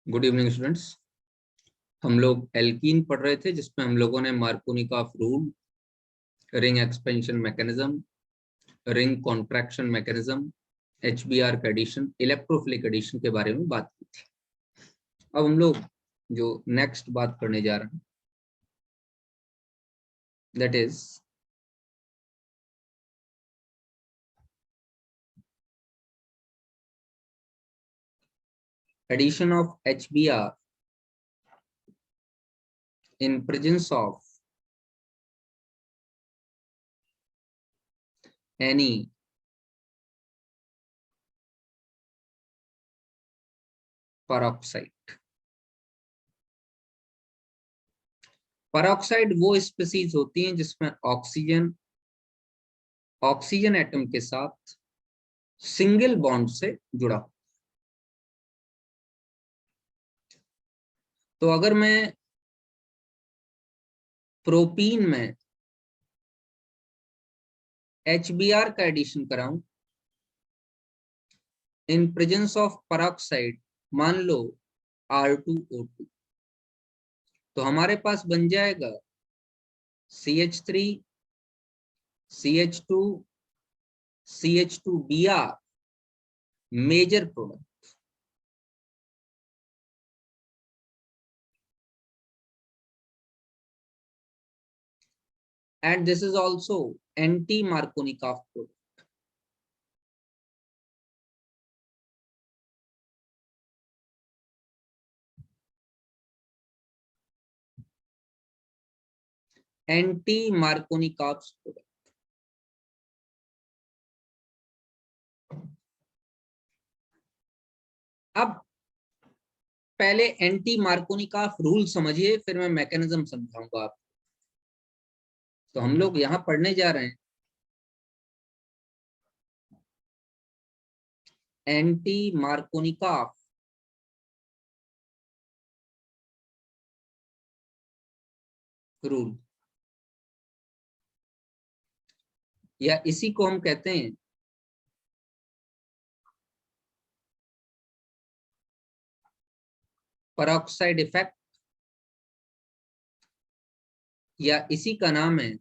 Good evening students. हम लोग alkene पढ़ रहे थे जिसमें हम लोगों ने Markovnikov rule, ring expansion mechanism, ring contraction mechanism, HBR का एडिशन, इलेक्ट्रोफिलिक एडिशन के बारे में बात की थी। अब हम लोग जो नेक्स्ट बात करने जा रहे हैं that is addition of HBr in presence of any peroxide। Peroxide वो स्पीसीज होती हैं जिसमें ऑक्सीजन एटम के साथ सिंगल बॉन्ड से जुड़ा हो। तो अगर मैं प्रोपीन में HBr का एडिशन कराऊं इन प्रेजेंस ऑफ पेरोक्साइड, मान लो R2O2, तो हमारे पास बन जाएगा CH3 CH2 CH2Br major product. And this is also anti-Markovnikov product. Anti-Markovnikov product. अब पहले एंटी मार्कोनिकॉफ रूल समझिए, फिर मैं मैकेनिज्म समझाऊंगा आपको। तो हम लोग यहां पढ़ने जा रहे हैं एंटी मार्कोनिकॉफ रूल, या इसी को हम कहते हैं पेरोक्साइड इफेक्ट, या इसी का नाम है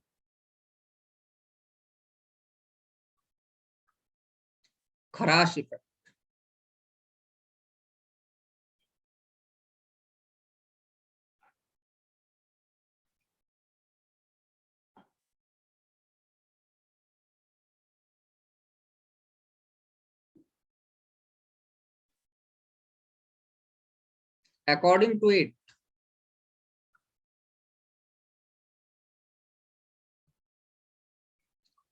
खराश effect. According to it,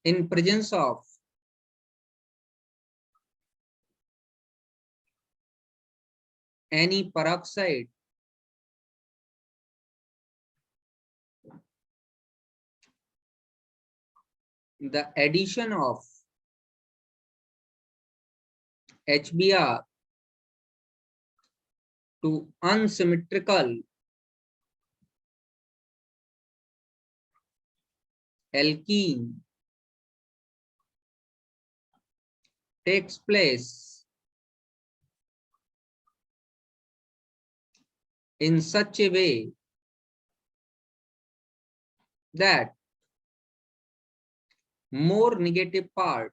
in presence of any peroxide, the addition of HBr to unsymmetrical alkene takes place in such a way that more negative part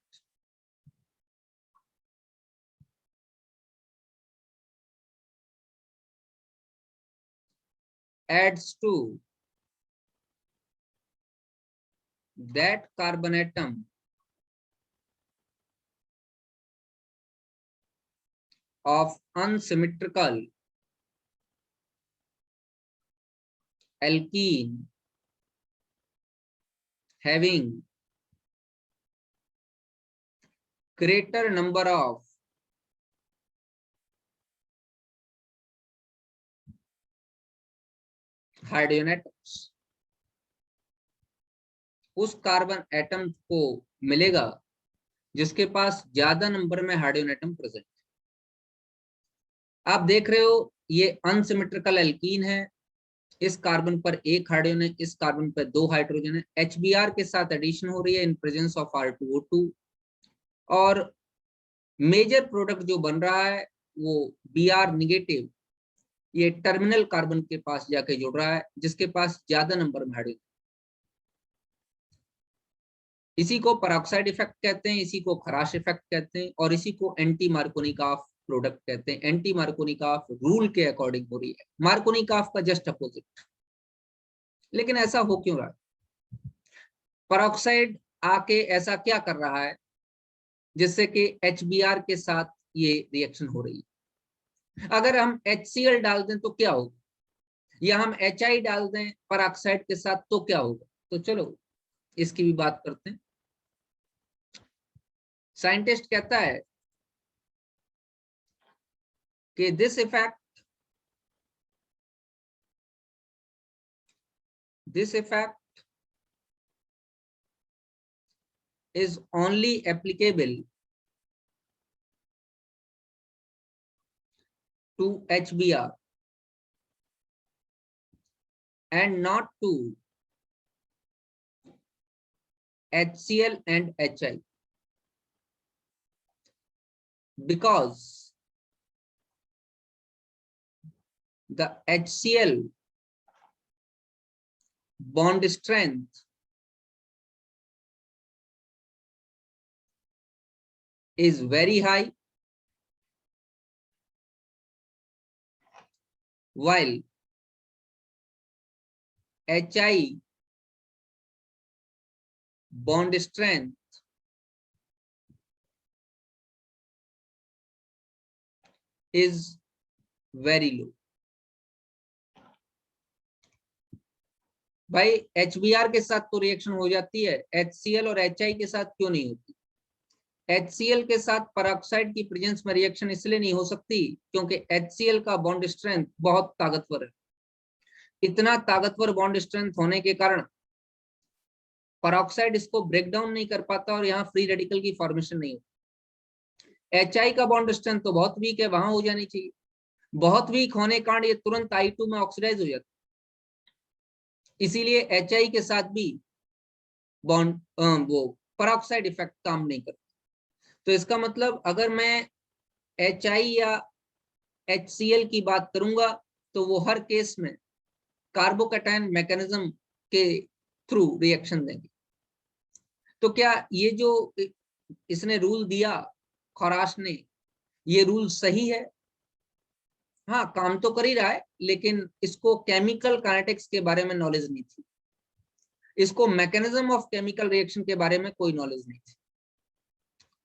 adds to that carbon atom of unsymmetrical alkene having greater number of hydrogen atoms. उस carbon atom को मिलेगा जिसके पास ज्यादा number में hydrogen atom present है। आप देख रहे हो ये अनसिमेट्रिकल एल्कीन है, इस कार्बन पर एक हाइड्रोजन है, इस कार्बन पर दो हाइड्रोजन है। HBr के साथ एडिशन हो रही है इन प्रेजेंस ऑफ R2O2, और मेजर प्रोडक्ट जो बन रहा है वो Br निगेटिव ये टर्मिनल कार्बन के पास जाके जुड़ रहा है, जिसके पास ज्यादा नंबर में हाइड्रोजन। इसी को पेरोक्साइड इफेक्ट कहते हैं, इसी को खराश इफेक्ट कहते हैं, और इसी को एंटी मार्कोनिकॉफ प्रोडक्ट कहते हैं। एंटी मार्कोनिकॉफ रूल के अकॉर्डिंग हो रही है, मार्कोनिकॉफ का जस्ट अपोजिट। लेकिन ऐसा हो क्यों रहा है? पेरोक्साइड आके ऐसा क्या कर रहा है जिससे कि HBr के साथ ये रिएक्शन हो रही है? अगर हम HCl डाल दें तो क्या होगा, या हम HI डाल दें पेरोक्साइड के साथ तो क्या होगा? तो चलो इसकी भी बात करते हैं। साइंटिस्ट कहता है कि this effect is only applicable to HBr and not to HCl and HI, because the HCl bond strength is very high, while HI bond strength is very low. भाई HBr के साथ तो रिएक्शन हो जाती है, HCl और HI के साथ क्यों नहीं होती? HCl के साथ पेरोक्साइड की प्रेजेंस में रिएक्शन इसलिए नहीं हो सकती क्योंकि HCl का बॉन्ड स्ट्रेंथ बहुत ताकतवर है। इतना ताकतवर बॉन्ड स्ट्रेंथ होने के कारण पेरोक्साइड इसको ब्रेक डाउन नहीं कर पाता और यहाँ फ्री रेडिकल की फॉर्मेशन नहीं होती। HI का बॉन्ड स्ट्रेंथ तो बहुत वीक है, वहां हो जानी चाहिए। बहुत वीक होने के कारण ये तुरंत I2 में ऑक्सीडाइज हो जाता है। इसीलिए HI के साथ भी बॉन्ड वो पेरोक्साइड इफेक्ट काम नहीं करता। तो इसका मतलब अगर मैं HI या HCl की बात करूंगा तो वो हर केस में कार्बोकैटायन मैकेनिज्म के थ्रू रिएक्शन देंगे। तो क्या ये जो इसने रूल दिया खराश ने, ये रूल सही है? हाँ, काम तो कर ही रहा है, लेकिन इसको केमिकल काइनेटिक्स के बारे में नॉलेज नहीं थी, इसको मैकेनिज्म ऑफ केमिकल रिएक्शन के बारे में कोई नॉलेज नहीं थी।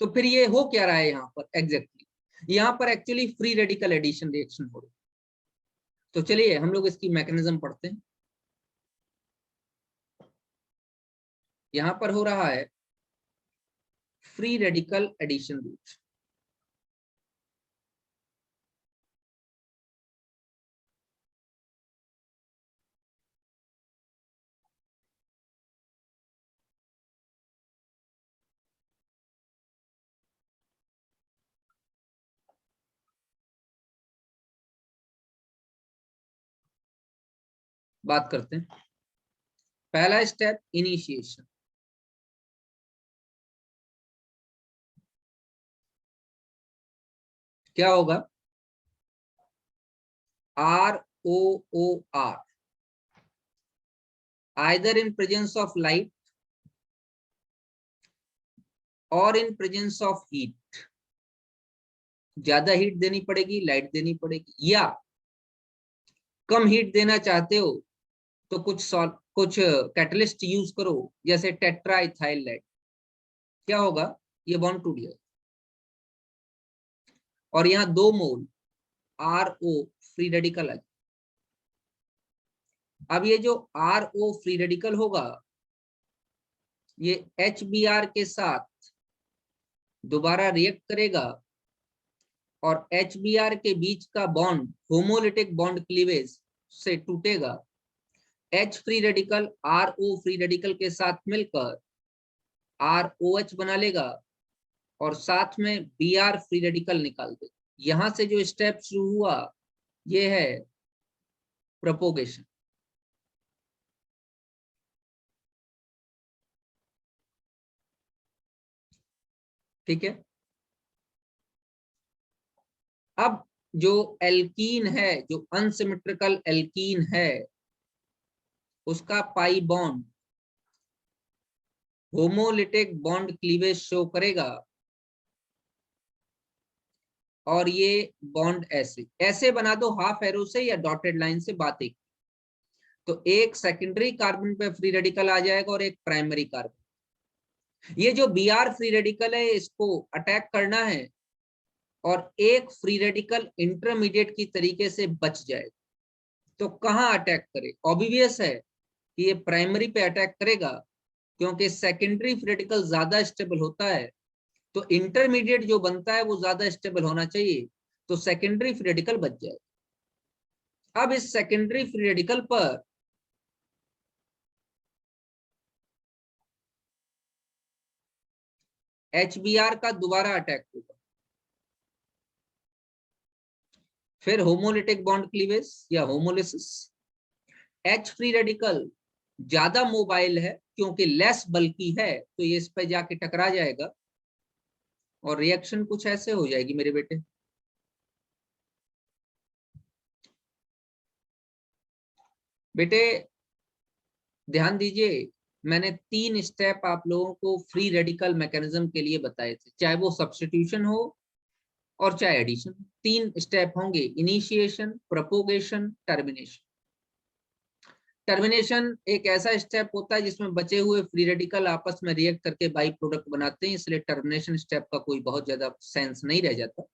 तो फिर ये हो क्या रहा है यहाँ पर एग्जैक्टली? यहाँ पर actually free radical addition reaction हो रही है। तो चलिए हम लोग इसकी मैकेनिज्म पढ़ते हैं। यहाँ पर हो रहा है फ्री रेडिकल एडिशन रिएक्शन। बात करते हैं। पहला स्टेप इनिशिएशन। क्या होगा? ROOR either in presence of light और इन प्रेजेंस ऑफ हीट। ज्यादा हीट देनी पड़ेगी, लाइट देनी पड़ेगी, या कम हीट देना चाहते हो तो कुछ कैटलिस्ट यूज करो, जैसे टेट्रा इथाइल लाइट। क्या होगा? ये बॉन्ड टूट जाएगा और यहाँ 2 मोल RO फ्री रेडिकल है। अब ये जो RO फ्री रेडिकल होगा ये HBr के साथ दोबारा रिएक्ट करेगा और HBr के बीच का बॉन्ड होमोलिटिक बॉन्ड क्लीवेज से टूटेगा। H free radical RO free radical के साथ मिलकर ROH बना लेगा और साथ में Br फ्री रेडिकल निकाल देगा। यहां से जो स्टेप शुरू हुआ ये है प्रोपोगेशन। ठीक है। अब जो एल्कीन है, जो अनसिमेट्रिकल एल्कीन है, उसका pi bond homolytic bond cleavage show करेगा, और ये बॉन्ड ऐसे ऐसे बना दो, हाफ एरो से या डॉटेड लाइन से बात एक, तो एक सेकेंडरी कार्बन पे फ्री रेडिकल आ जाएगा और एक प्राइमरी कार्बन। ये जो Br फ्री रेडिकल है इसको अटैक करना है और एक फ्री रेडिकल इंटरमीडिएट की तरीके से बच जाएगा। तो कहाँ अटैक करे? ऑब्वियस है कि ये प्राइमरी पे अटैक करेगा, क्योंकि सेकेंडरी फ्री रेडिकल ज्यादा स्टेबल होता है, तो इंटरमीडिएट जो बनता है वो ज्यादा स्टेबल होना चाहिए, तो सेकेंडरी फ्री रेडिकल बच जाएगा। अब इस सेकेंडरी फ्री रेडिकल पर HBr का दोबारा अटैक होगा, फिर होमोलिटिक बॉन्ड क्लीवेज या होमोलिसिस। H फ्री रेडिकल ज्यादा मोबाइल है क्योंकि लेस बल्की है, तो ये इस पे जाके टकरा जाएगा और रिएक्शन कुछ ऐसे हो जाएगी मेरे बेटे। बेटे ध्यान दीजिए, मैंने 3 स्टेप आप लोगों को फ्री रेडिकल मैकेनिज्म के लिए बताए थे, चाहे वो सब्स्टिट्यूशन हो और चाहे एडिशन। 3 स्टेप होंगे, इनिशिएशन, प्रोपोगेशन, टर्मिनेशन। टर्मिनेशन एक ऐसा स्टेप होता है जिसमें बचे हुए फ्री रेडिकल आपस में रिएक्ट करके बाई प्रोडक्ट बनाते हैं, इसलिए टर्मिनेशन स्टेप का कोई बहुत ज्यादा सेंस नहीं रह जाता।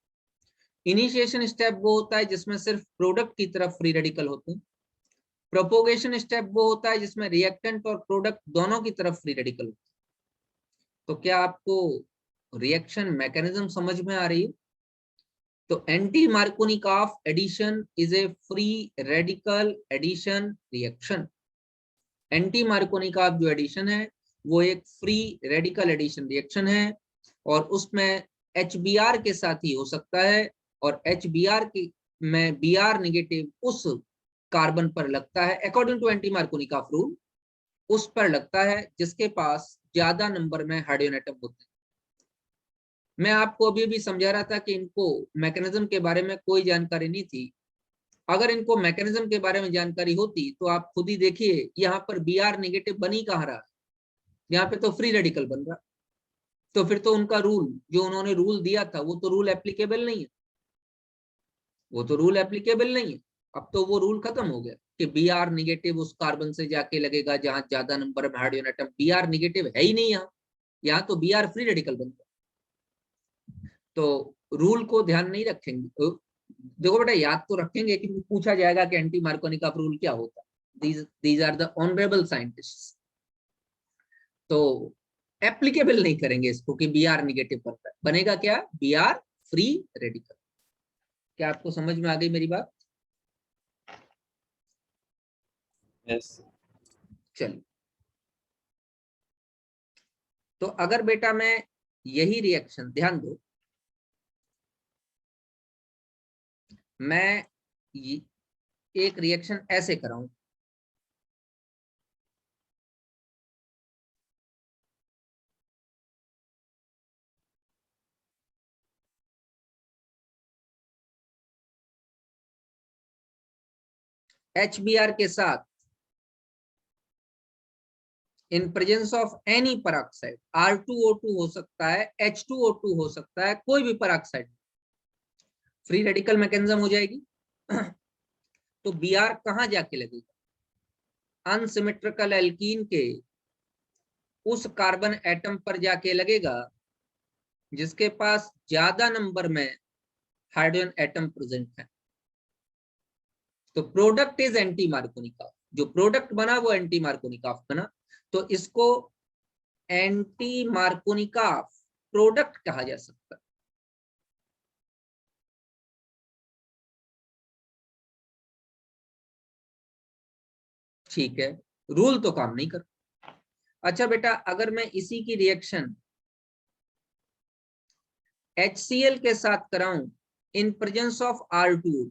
इनिशिएशन स्टेप वो होता है जिसमें सिर्फ प्रोडक्ट की तरफ फ्री रेडिकल होते हैं। प्रोपोगेशन स्टेप वो होता है जिसमें रिएक्टेंट और प्रोडक्ट दोनों की तरफ फ्री रेडिकल होते हैं। तो क्या आपको रिएक्शन मैकेनिज्म समझ में आ रही है? तो anti Markovnikov addition is a free radical addition reaction. Anti Markovnikov जो एडिशन है वो एक फ्री रेडिकल एडिशन रिएक्शन है, और उसमें HBr के साथ ही हो सकता है, और HBr की में Br नेगेटिव उस कार्बन पर लगता है according to anti Markovnikov rule, उस पर लगता है जिसके पास ज्यादा नंबर में हाइड्रोजन एटम होते हैं। मैं आपको अभी भी समझा रहा था कि इनको मैकेनिज्म के बारे में कोई जानकारी नहीं थी। अगर इनको मैकेनिज्म के बारे में जानकारी होती तो आप खुद ही देखिए, यहाँ पर Br नेगेटिव बनी कहाँ रहा, यहाँ पे तो फ्री रेडिकल बन रहा। तो फिर तो उनका रूल, जो उन्होंने रूल दिया था, वो तो रूल एप्लीकेबल नहीं है, वो तो रूल एप्लीकेबल नहीं है। अब तो वो रूल खत्म हो गया कि Br निगेटिव उस कार्बन से जाके लगेगा जहां ज्यादा नंबर में हाइड्रोजन एटम। Br निगेटिव है ही नहीं यहाँ, यहाँ तो Br फ्री रेडिकल बनता है। तो रूल को ध्यान नहीं रखेंगे तो देखो बेटा, याद तो रखेंगे कि पूछा जाएगा कि एंटी मार्कोनिकॉफ रूल क्या होता है। These are the honourable scientist, तो एप्लीकेबल नहीं करेंगे इसको कि Br निगेटिव बनता है, बनेगा क्या? Br free radical. क्या आपको समझ में आ गई मेरी बात? यस। चलिए, तो अगर बेटा मैं यही रिएक्शन, ध्यान दो, मैं एक रिएक्शन ऐसे कराऊं, HBr के साथ इन presence of any peroxide, R2O2 हो सकता है, H2O2 हो सकता है, कोई भी पेरोक्साइड, फ्री रेडिकल मैकेनिज्म हो जाएगी। तो Br कहां जाके लगेगा? अनसिमेट्रिकल एल्कीन के उस कार्बन एटम पर जाके लगेगा जिसके पास ज्यादा नंबर में हाइड्रोजन एटम प्रेजेंट है। तो प्रोडक्ट इज एंटी मार्कोनिकॉफ, जो प्रोडक्ट बना वो एंटी मार्कोनिकॉफ बना, तो इसको एंटी मार्कोनिकॉफ प्रोडक्ट कहा जा सकता है। ठीक है, रूल तो काम नहीं कर। अच्छा बेटा, अगर मैं इसी की रिएक्शन HCl के साथ कराऊं in presence of R2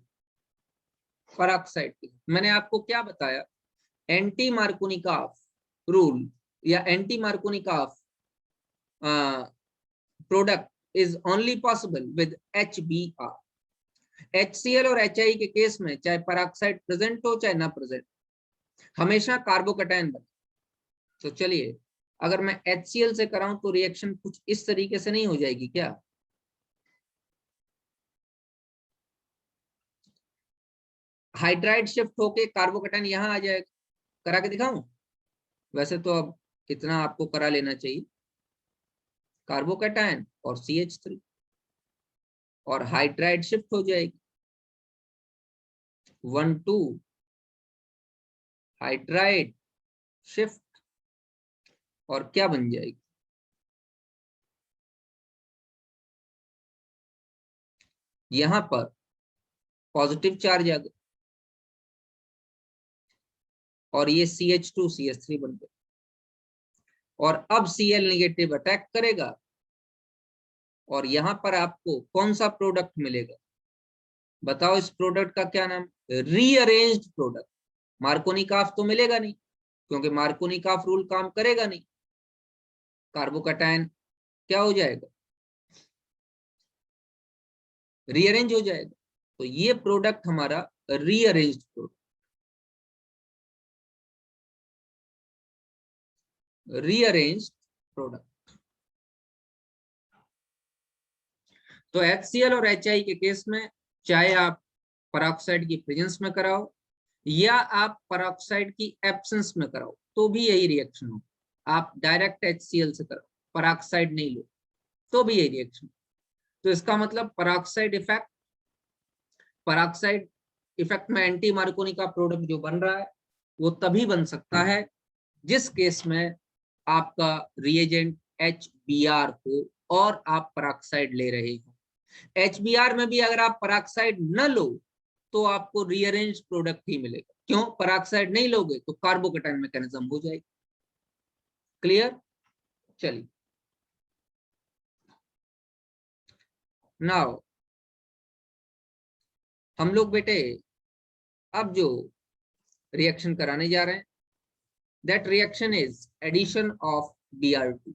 peroxide की, मैंने आपको क्या बताया? एंटी मार्कोनिकॉफ रूल या anti Markovnikov product is only possible with HBr। HCl और HI के केस में चाहे पेरोक्साइड प्रेजेंट हो चाहे ना प्रेजेंट, हमेशा कार्बोकैटायन बने। तो चलिए, अगर मैं HCl से कराऊं तो रिएक्शन कुछ इस तरीके से नहीं हो जाएगी क्या? हाइड्राइड शिफ्ट होके कार्बोकैटायन यहां आ जाएगा। करा के दिखाऊं? वैसे तो अब इतना आपको करा लेना चाहिए, कार्बोकैटायन और CH3 और हाइड्राइड शिफ्ट हो जाएगी 1 2 हाइड्राइड शिफ्ट, और क्या बन जाएगी? यहां पर पॉजिटिव चार्ज आ गया और ये CH2 CH3 बन गया, और अब Cl नेगेटिव अटैक करेगा और यहां पर आपको कौन सा प्रोडक्ट मिलेगा? बताओ इस प्रोडक्ट का क्या नाम? Rearranged product. मार्कोनिकॉफ तो मिलेगा नहीं, क्योंकि मार्कोनिकॉफ रूल काम करेगा नहीं। कार्बोकैटायन क्या हो जाएगा? रीअरेंज हो जाएगा। तो ये प्रोडक्ट हमारा रीअरेंज्ड प्रोडक्ट, रीअरेंज्ड प्रोडक्ट। तो HCl और HI के केस में चाहे आप पेरोक्साइड की प्रेजेंस में कराओ या आप पेरोक्साइड की एब्सेंस में कराओ तो भी यही रिएक्शन हो। आप डायरेक्ट HCl से कराओ, पेरोक्साइड नहीं लो, तो भी यही रिएक्शन। तो इसका मतलब पेरोक्साइड इफेक्ट में एंटी मार्कोनी का प्रोडक्ट जो बन रहा है वो तभी बन सकता है जिस केस में आपका रिएजेंट HBr हो और आप पेरोक्साइड ले रहे हो। HBr में भी अगर आप पेरोक्साइड न लो तो आपको रीअरेंज प्रोडक्ट ही मिलेगा। क्यों? पेरोक्साइड नहीं लोगे तो कार्बोकैटायन मैकेनिज्म हो जाएगी। क्लियर? चलिए, नाउ हम लोग बेटे अब जो रिएक्शन कराने जा रहे हैं, that reaction is addition of Br2।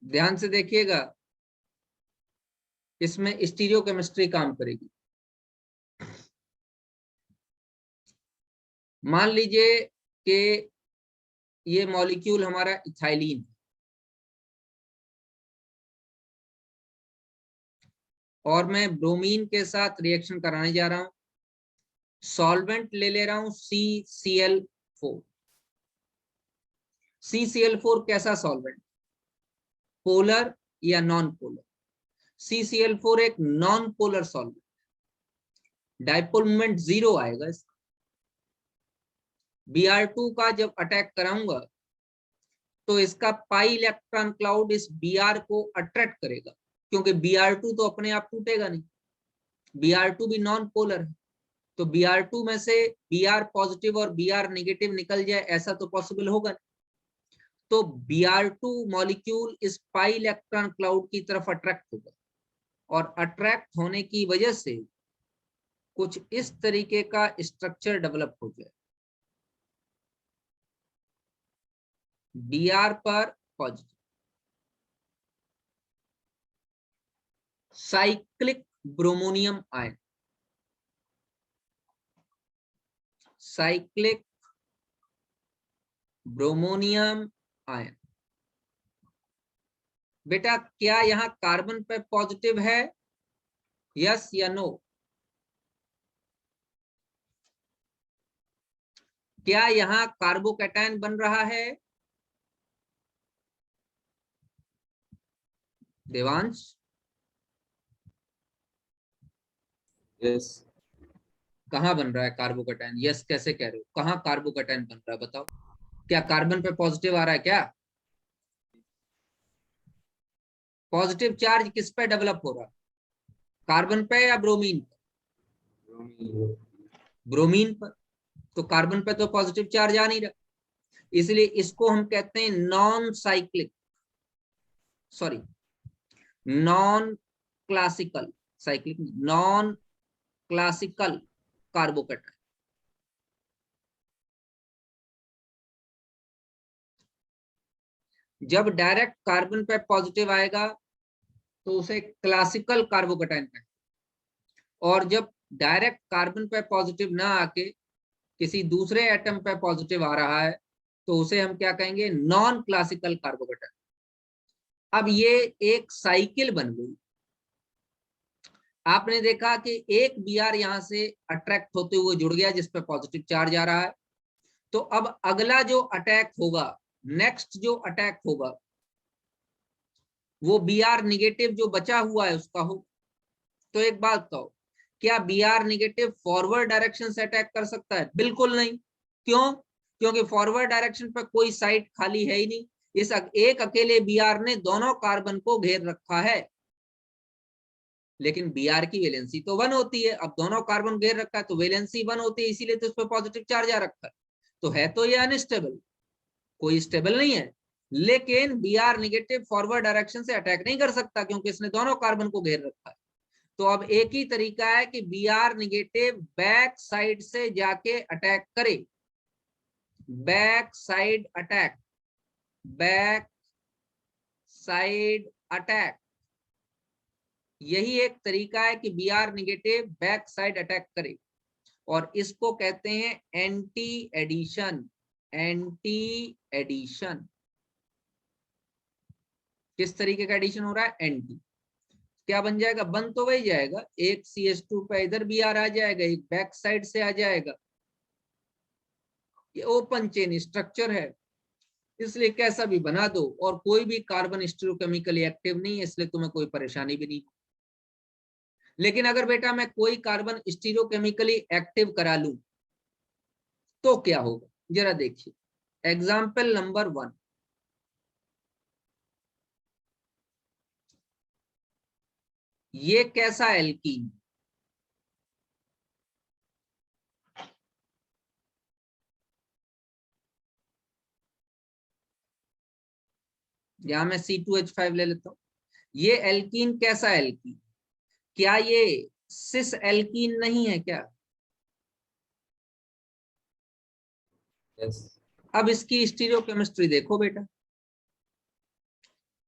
ध्यान से देखिएगा, इसमें स्टीरियोकेमिस्ट्री काम करेगी। मान लीजिए कि ये मॉलिक्यूल हमारा इथाइलिन, और मैं ब्रोमीन के साथ रिएक्शन कराने जा रहा हूं। सॉल्वेंट ले रहा हूं CCl4। CCl4 कैसा सॉल्वेंट? पोलर या नॉन पोलर? CCl4 एक non polar solvent, dipole moment 0 आएगा इसका। Br2 का जब अटैक कराऊंगा तो इसका पाई इलेक्ट्रॉन क्लाउड इस Br को अट्रैक्ट करेगा, क्योंकि Br2 तो अपने आप टूटेगा नहीं, Br2 भी नॉन पोलर है। तो Br2 में से Br पॉजिटिव और Br नेगेटिव निकल जाए, ऐसा तो पॉसिबल होगा नहीं। तो Br2 मॉलिक्यूल इस पाई इलेक्ट्रॉन क्लाउड की तरफ अट्रैक्ट होगा, और अट्रैक्ट होने की वजह से कुछ इस तरीके का स्ट्रक्चर डेवलप हो जाए। Br पर positive, cyclic bromonium ion, cyclic bromonium ion. बेटा क्या यहां कार्बन पे पॉजिटिव है? यस या नो? क्या यहां कार्बोकैटायन बन रहा है? देवांश? Yes. कहां बन रहा है कार्बोकैटायन? यस कैसे कह रहे हो? कहां कार्बोकैटायन बन रहा है बताओ? क्या कार्बन पे पॉजिटिव आ रहा है क्या? पॉजिटिव चार्ज किस पे डेवलप हो रहा है? कार्बन पे या ब्रोमीन पे? ब्रोमीन पर। तो कार्बन पे तो पॉजिटिव चार्ज आ नहीं रहा, इसलिए इसको हम कहते हैं non cyclic, sorry non classical, cyclic non classical carbocation. जब डायरेक्ट कार्बन पे पॉजिटिव आएगा तो उसे क्लासिकल कार्बोकैटायन कहेंगे, और जब डायरेक्ट कार्बन पे पॉजिटिव ना आके किसी दूसरे एटम पे पॉजिटिव आ रहा है तो उसे हम क्या कहेंगे, नॉन क्लासिकल कार्बोकैटायन। अब ये एक साइकिल बन गई। आपने देखा कि एक Br यहां से अट्रैक्ट होते हुए जुड़ गया जिस पे पॉजिटिव चार्ज आ रहा है, तो अब अगला जो अटैक होगा, नेक्स्ट जो अटैक होगा वो Br निगेटिव जो बचा हुआ है उसका हो। तो एक बात कहो, क्या Br निगेटिव फॉरवर्ड डायरेक्शन से अटैक कर सकता है? बिल्कुल नहीं। क्यों? क्योंकि फॉरवर्ड डायरेक्शन पर कोई साइड खाली है ही नहीं। इस एक अकेले Br ने दोनों कार्बन को घेर रखा है, लेकिन Br की वैलेंसी तो 1 होती है। अब दोनों कार्बन घेर रखा है तो वैलेंसी 1 होती है, इसीलिए तो उस पर पॉजिटिव चार्ज आ रखा है। तो है तो ये अनस्टेबल, कोई स्टेबल नहीं है। लेकिन Br निगेटिव फॉरवर्ड डायरेक्शन से अटैक नहीं कर सकता क्योंकि इसने दोनों कार्बन को घेर रखा है। तो अब एक ही तरीका है कि Br निगेटिव बैक साइड से जाके अटैक करे, back side attack, back side attack. यही एक तरीका है कि Br negative back side attack करे, और इसको कहते हैं एंटी एडिशन। एंटी एडिशन किस तरीके का एडिशन हो रहा है? एंटी। क्या बन जाएगा? बन तो वही जाएगा, एक CH2 पे इधर Br आ जाएगा, एक बैक साइड से आ जाएगा। ये ओपन चेन स्ट्रक्चर है, इसलिए कैसा भी बना दो, और कोई भी कार्बन स्टीरियोकेमिकली एक्टिव नहीं है, इसलिए तुम्हें कोई परेशानी भी नहीं। लेकिन अगर बेटा मैं कोई कार्बन स्टीरियोकेमिकली एक्टिव करा लूं तो क्या होगा, जरा देखिए। एग्जाम्पल नंबर 1, ये कैसा एल्कीन, यहां मैं C2H5 ले लेता हूं। ये एल्कीन कैसा एल्कीन? क्या ये सिस एल्कीन नहीं है क्या? Yes. अब इसकी स्टीरियोकेमिस्ट्री देखो बेटा।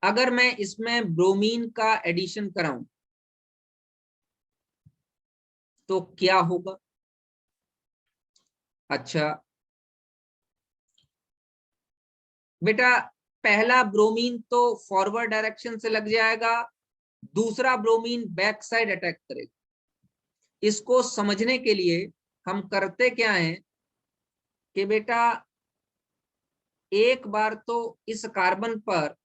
अगर मैं इसमें ब्रोमीन का एडिशन कराऊं तो क्या होगा? अच्छा बेटा, पहला ब्रोमीन तो फॉरवर्ड डायरेक्शन से लग जाएगा, दूसरा ब्रोमीन बैक साइड अटैक करेगा। इसको समझने के लिए हम करते क्या है कि बेटा एक बार तो इस कार्बन पर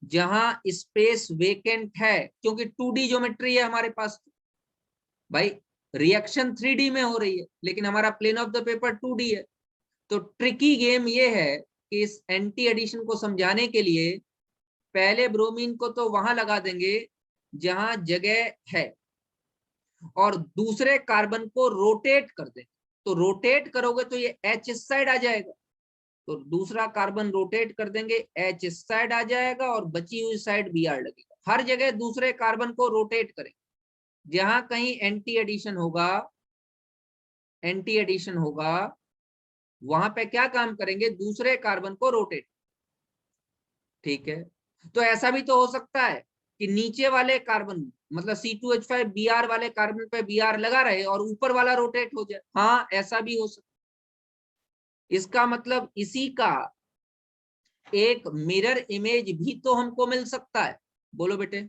जहां स्पेस वेकेंट है, क्योंकि 2D ज्योमेट्री है हमारे पास, भाई रिएक्शन 3D में हो रही है लेकिन हमारा plane of the paper 2D है। तो ट्रिकी गेम ये है कि इस एंटी एडिशन को समझाने के लिए पहले ब्रोमीन को तो वहां लगा देंगे जहां जगह है, और दूसरे कार्बन को रोटेट कर देंगे। तो रोटेट करोगे तो ये H इस साइड आ जाएगा, तो दूसरा कार्बन रोटेट कर देंगे, H इस साइड आ जाएगा और बची हुई साइड Br लगेगा। हर जगह दूसरे कार्बन को रोटेट करेंगे, जहां कहीं एंटी एडिशन होगा, एंटी एडिशन होगा वहां पे क्या काम करेंगे, दूसरे कार्बन को रोटेट। ठीक है, तो ऐसा भी तो हो सकता है कि नीचे वाले कार्बन मतलब C2H5 Br वाले कार्बन पे Br लगा रहे और ऊपर वाला रोटेट हो जाए। हाँ ऐसा भी हो सकता। इसका मतलब इसी का एक मिरर इमेज भी तो हमको मिल सकता है। बोलो बेटे,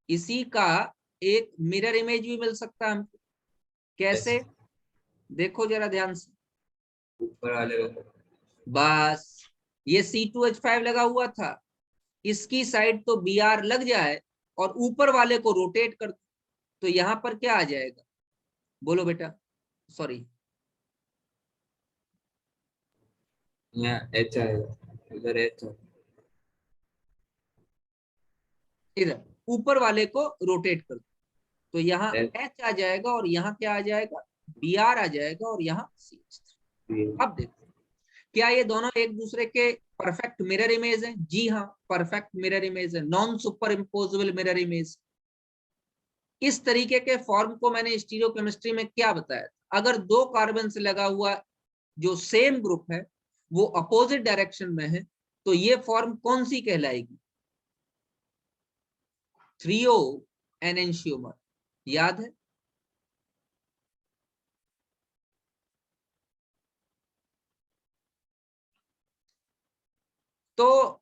इसी का एक मिरर इमेज भी मिल सकता है हमको। कैसे? Yes. देखो जरा ध्यान से। ऊपर वाले को। बस ये C2H5 लगा हुआ था, इसकी साइड तो Br लग जाए और ऊपर वाले को रोटेट कर, तो यहां पर क्या आ जाएगा? बोलो बेटा, सॉरी यहाँ H आएगा, इधर H है। इधर ऊपर वाले को रोटेट कर, तो यहाँ H, H आ जाएगा और यहाँ क्या आ जाएगा? Br आ जाएगा और यहाँ CH3। अब देखो, क्या ये दोनों एक दूसरे के परफेक्ट मिरर इमेज हैं? जी हाँ, परफेक्ट मिरर इमेज है, non super imposable mirror image. इस तरीके के फॉर्म को मैंने स्टीरियोकेमिस्ट्री में क्या बताया था, अगर 2 कार्बन से लगा हुआ जो सेम ग्रुप है वो अपोजिट डायरेक्शन में है तो ये फॉर्म कौन सी कहलाएगी, 3O एनेंशियोमर, याद है? तो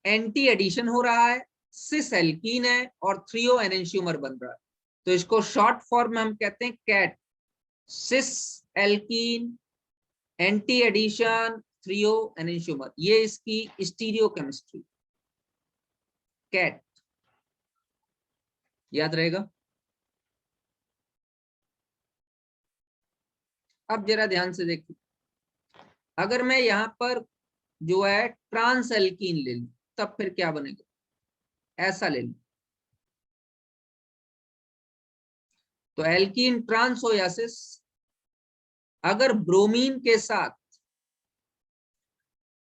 एंटी एडिशन हो रहा है, सिस एल्कीन है और 3O एनेंशियोमर बन रहा है, तो इसको शॉर्ट फॉर्म में हम कहते हैं cat, cis alkene anti addition 3O enantiomer, ये इसकी स्टीरियोकेमिस्ट्री, कैट, याद रहेगा। अब जरा ध्यान से देखिए, अगर मैं यहां पर जो है ट्रांस एल्कीन ले लूं तब फिर क्या बनेगा, ऐसा ले लूं तो एल्कीन ट्रांस हो या सिस, अगर ब्रोमीन के साथ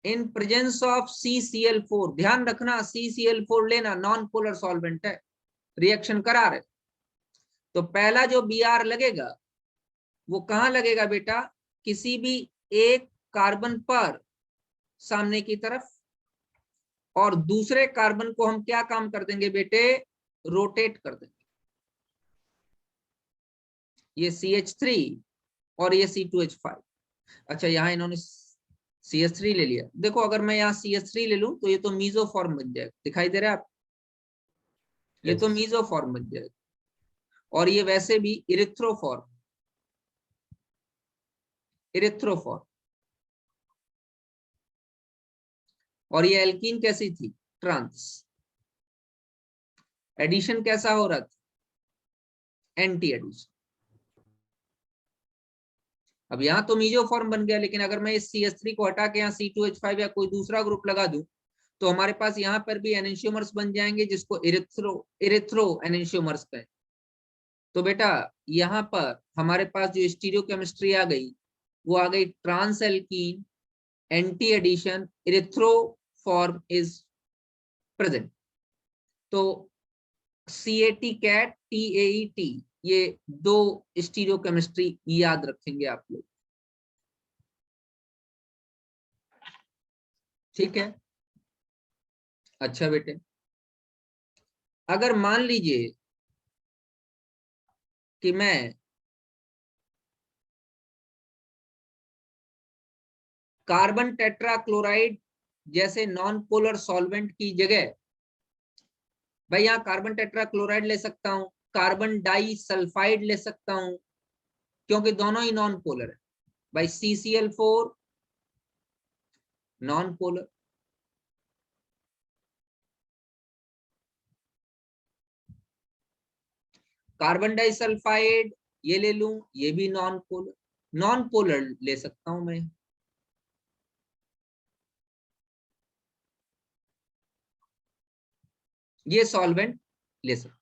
इन प्रेजेंस ऑफ CCl4, ध्यान रखना CCl4 लेना, नॉन पोलर सॉल्वेंट है, रिएक्शन करा रहे, तो पहला जो Br लगेगा वो कहां लगेगा बेटा, किसी भी एक कार्बन पर सामने की तरफ, और दूसरे कार्बन को हम क्या काम कर देंगे बेटे, रोटेट कर देंगे, ये CH3 और ये C2H5। अच्छा यहां इन्होंने CH3 ले लिया, देखो अगर मैं यहाँ CH3 ले लूं तो ये तो मीजो फॉर्म बन जाएगा, दिखाई दे रहा है आप, ये तो मीजो फॉर्म बन जाएगा, और ये वैसे भी इरिथ्रोफॉर्म, इरिथ्रोफॉर्म, और ये एल्कीन कैसी थी, ट्रांस, एडिशन कैसा हो रहा था, एंटी एडिशन। अब यहाँ तो मीजो फॉर्म बन गया, लेकिन अगर मैं इस CH3 को हटा के यहाँ C2H5 या कोई दूसरा ग्रुप लगा दूं तो हमारे पास यहाँ पर भी एनेंशियोमर्स बन जाएंगे जिसको इरिथ्रो एनेंशियोमर्स कहें। तो बेटा यहाँ पर हमारे पास जो स्टीरियोकेमिस्ट्री आ गई वो आ गई trans alkene anti addition erythro form is present. तो CAT कैट TAET, ये 2 स्टीरियोकेमिस्ट्री याद रखेंगे आप लोग, ठीक है। अच्छा बेटे, अगर मान लीजिए कि मैं कार्बन टेट्राक्लोराइड जैसे नॉन पोलर सॉल्वेंट की जगह, भाई यहाँ कार्बन टेट्राक्लोराइड ले सकता हूँ, कार्बन डाई सल्फाइड ले सकता हूँ, क्योंकि दोनों ही नॉन पोलर है, भाई CCl4 non polar, carbon disulphide ये ले लूं, ये भी नॉन पोलर, नॉन पोलर ले सकता हूं मैं, ये सॉल्वेंट ले सकता।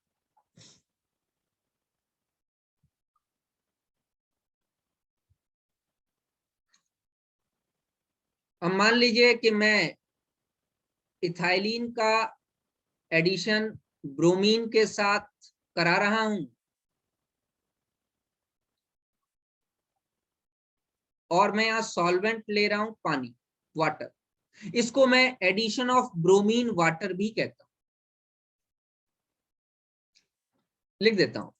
अब मान लीजिए कि मैं इथाइलिन का एडिशन ब्रोमीन के साथ करा रहा हूं और मैं यहां सॉल्वेंट ले रहा हूं पानी, वाटर, इसको मैं एडिशन ऑफ ब्रोमीन वाटर भी कहता हूं, लिख देता हूं,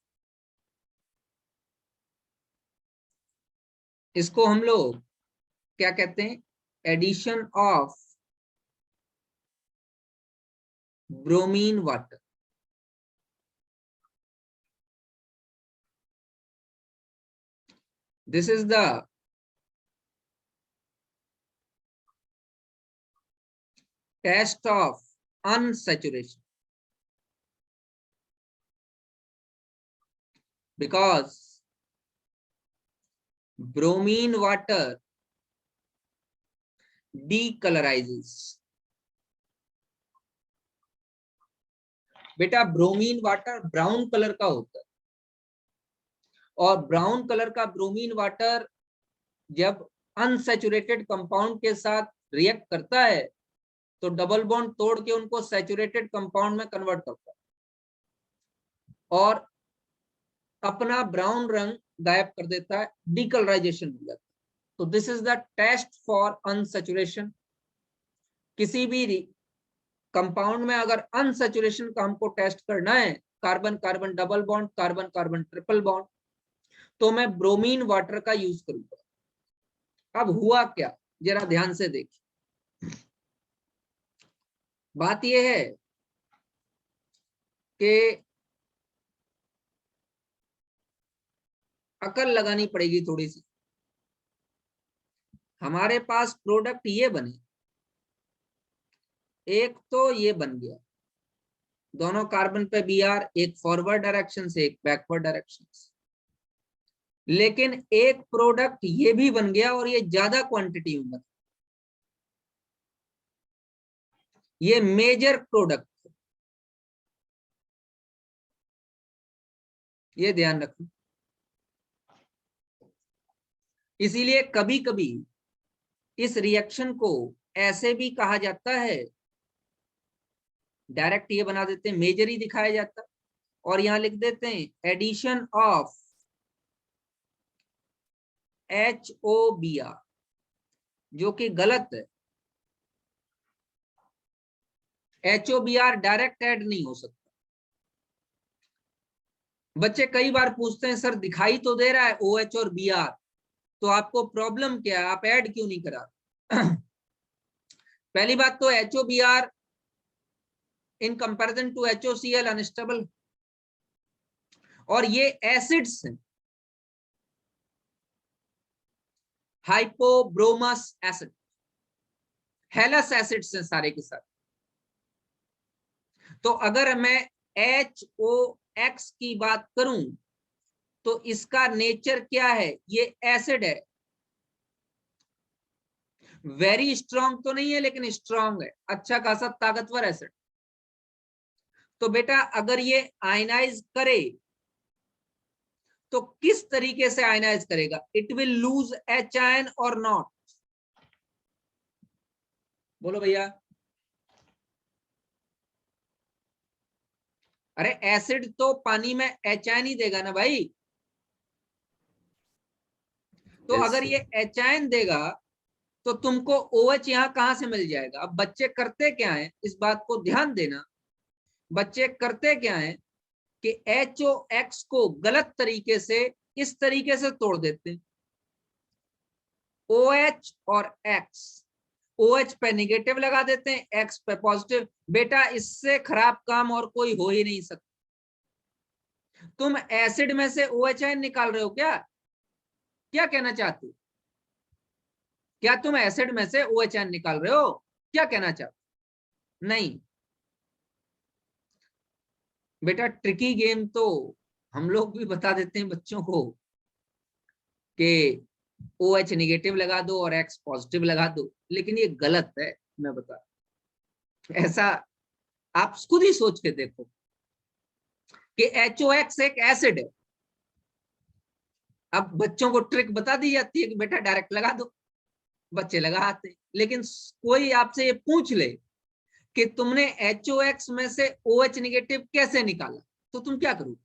इसको हम लोग क्या कहते हैं, addition of bromine water. This is the test of unsaturation, because bromine water decolorizes। बेटा ब्रोमीन वाटर ब्राउन कलर का होता है, और ब्राउन कलर का ब्रोमीन वाटर जब अनसैचुरेटेड कंपाउंड के साथ रिएक्ट करता है तो डबल बॉन्ड तोड़ के उनको सैचुरेटेड कंपाउंड में कन्वर्ट करता है, और अपना ब्राउन रंग गायब कर देता है, डीकलराइजेशन हो जाता है। तो this is the test for unsaturation. किसी भी कंपाउंड में अगर अनसैचुरेशन का हमको टेस्ट करना है, carbon carbon double bond, carbon carbon triple bond, तो मैं ब्रोमीन वाटर का यूज करूंगा। अब हुआ क्या, जरा ध्यान से देखिए। बात यह है कि अकल लगानी पड़ेगी थोड़ी सी। हमारे पास प्रोडक्ट ये बने, एक तो ये बन गया, दोनों कार्बन पे Br, एक फॉरवर्ड डायरेक्शन से एक बैकवर्ड डायरेक्शन से, लेकिन एक प्रोडक्ट ये भी बन गया और ये ज्यादा क्वांटिटी में बना। ये मेजर प्रोडक्ट, ये ध्यान रखना। इसीलिए कभी कभी इस रिएक्शन को ऐसे भी कहा जाता है, डायरेक्ट ये बना देते हैं, मेजर ही दिखाया जाता है, और यहां लिख देते हैं एडिशन ऑफ HOBr, जो कि गलत है। HOBr डायरेक्ट ऐड नहीं हो सकता। बच्चे कई बार पूछते हैं, सर दिखाई तो दे रहा है OH और Br, तो आपको प्रॉब्लम क्या है, आप ऐड क्यों नहीं करा? पहली बात तो HOBr in comparison to HOCl unstable, और ये एसिड्स हैं, हाइपोब्रोमस एसिड, हेलस एसिड्स हैं सारे के सारे। तो अगर मैं HOX की बात करूं तो इसका नेचर क्या है, ये एसिड है, वेरी स्ट्रॉन्ग तो नहीं है लेकिन स्ट्रॉन्ग है, अच्छा खासा ताकतवर एसिड। तो बेटा अगर ये आयनाइज करे तो किस तरीके से आयनाइज करेगा? It will lose H ion और नॉट? बोलो भैया। अरे एसिड तो पानी में H आयन ही देगा ना भाई। तो Yes, अगर sir. ये H आयन देगा तो तुमको OH यहां कहां से मिल जाएगा? अब बच्चे करते क्या है, इस बात को ध्यान देना। बच्चे करते क्या है कि HOX को गलत तरीके से इस तरीके से तोड़ देते हैं, OH और X, OH पे निगेटिव लगा देते हैं, X पे पॉजिटिव। बेटा इससे खराब काम और कोई हो ही नहीं सकता। तुम एसिड में से OH आयन निकाल रहे हो क्या? क्या कहना चाहते हो? क्या तुम एसिड में से OH आयन निकाल रहे हो? क्या कहना चाहते हो? नहीं बेटा, ट्रिकी गेम तो हम लोग भी बता देते हैं बच्चों को कि OH निगेटिव लगा दो और X पॉजिटिव लगा दो, लेकिन ये गलत है। मैं बता, ऐसा आप खुद ही सोच के देखो कि HOX एक एसिड है। अब बच्चों को ट्रिक बता दी जाती है कि बेटा डायरेक्ट लगा दो, बच्चे लगाते हैं। लेकिन कोई आपसे ये पूछ ले कि तुमने HOX में से OH निगेटिव कैसे निकाला, तो तुम क्या करोगे?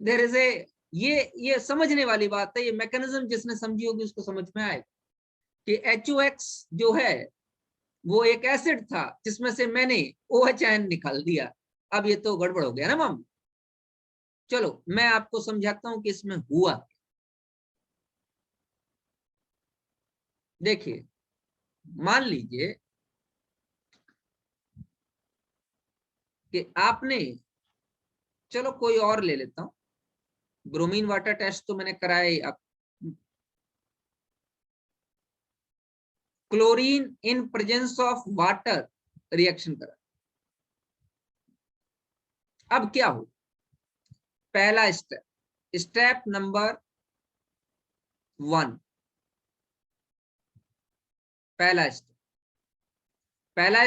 देयर इज ए, ये समझने वाली बात है, ये मैकेनिज्म जिसने समझी होगी उसको समझ में आएगा कि HOX जो है वो एक एसिड था जिसमें से मैंने OH आयन निकाल दिया। अब ये तो गड़बड़ हो गया ना मम। चलो मैं आपको समझाता हूं कि इसमें हुआ। देखिए, मान लीजिए कि आपने, चलो कोई और ले लेता हूं, ब्रोमीन वाटर टेस्ट तो मैंने कराया ही। अब chlorine in presence of water reaction करा। अब क्या हो? पहला स्टेप, स्टेप नंबर 1, पहला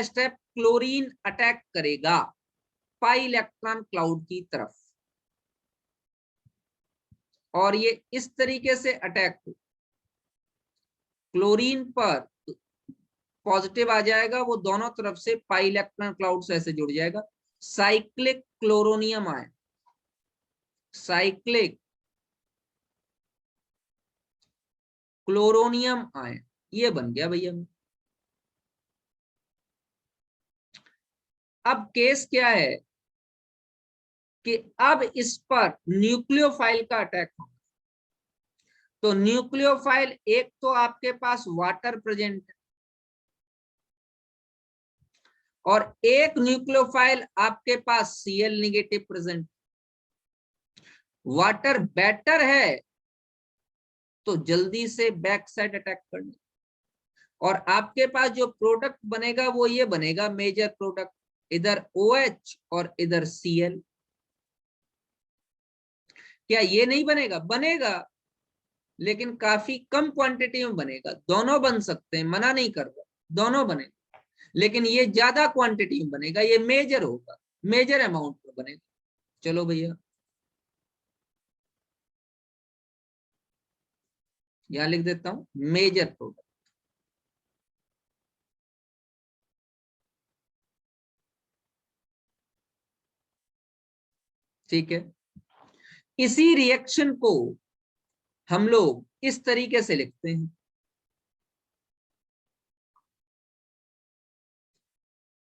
स्टेप क्लोरीन अटैक करेगा पाई इलेक्ट्रॉन क्लाउड की तरफ, और ये इस तरीके से अटैक हो, क्लोरीन पर पॉजिटिव आ जाएगा, वो दोनों तरफ से पाई इलेक्ट्रॉन क्लाउड से ऐसे जुड़ जाएगा, cyclic chloronium ion. Cyclic chloronium ion, ये बन गया भैया। अब केस क्या है कि अब इस पर न्यूक्लियोफाइल का अटैक होगा। तो न्यूक्लियोफाइल, एक तो आपके पास वाटर प्रेजेंट है और एक न्यूक्लियोफाइल आपके पास Cl negative present. Water better है तो जल्दी से बैक साइड अटैक करने, और आपके पास जो प्रोडक्ट बनेगा वो ये बनेगा मेजर प्रोडक्ट, इधर OH और इधर Cl। क्या ये नहीं बनेगा? बनेगा, लेकिन काफी कम क्वांटिटी में बनेगा। दोनों बन सकते हैं, मना नहीं कर रहा, दोनों बनेगा, लेकिन ये ज्यादा क्वांटिटी में बनेगा, ये मेजर होगा, मेजर अमाउंट में बनेगा। चलो भैया, यहां लिख देता हूं मेजर प्रोडक्ट। ठीक है, इसी रिएक्शन को हम लोग इस तरीके से लिखते हैं,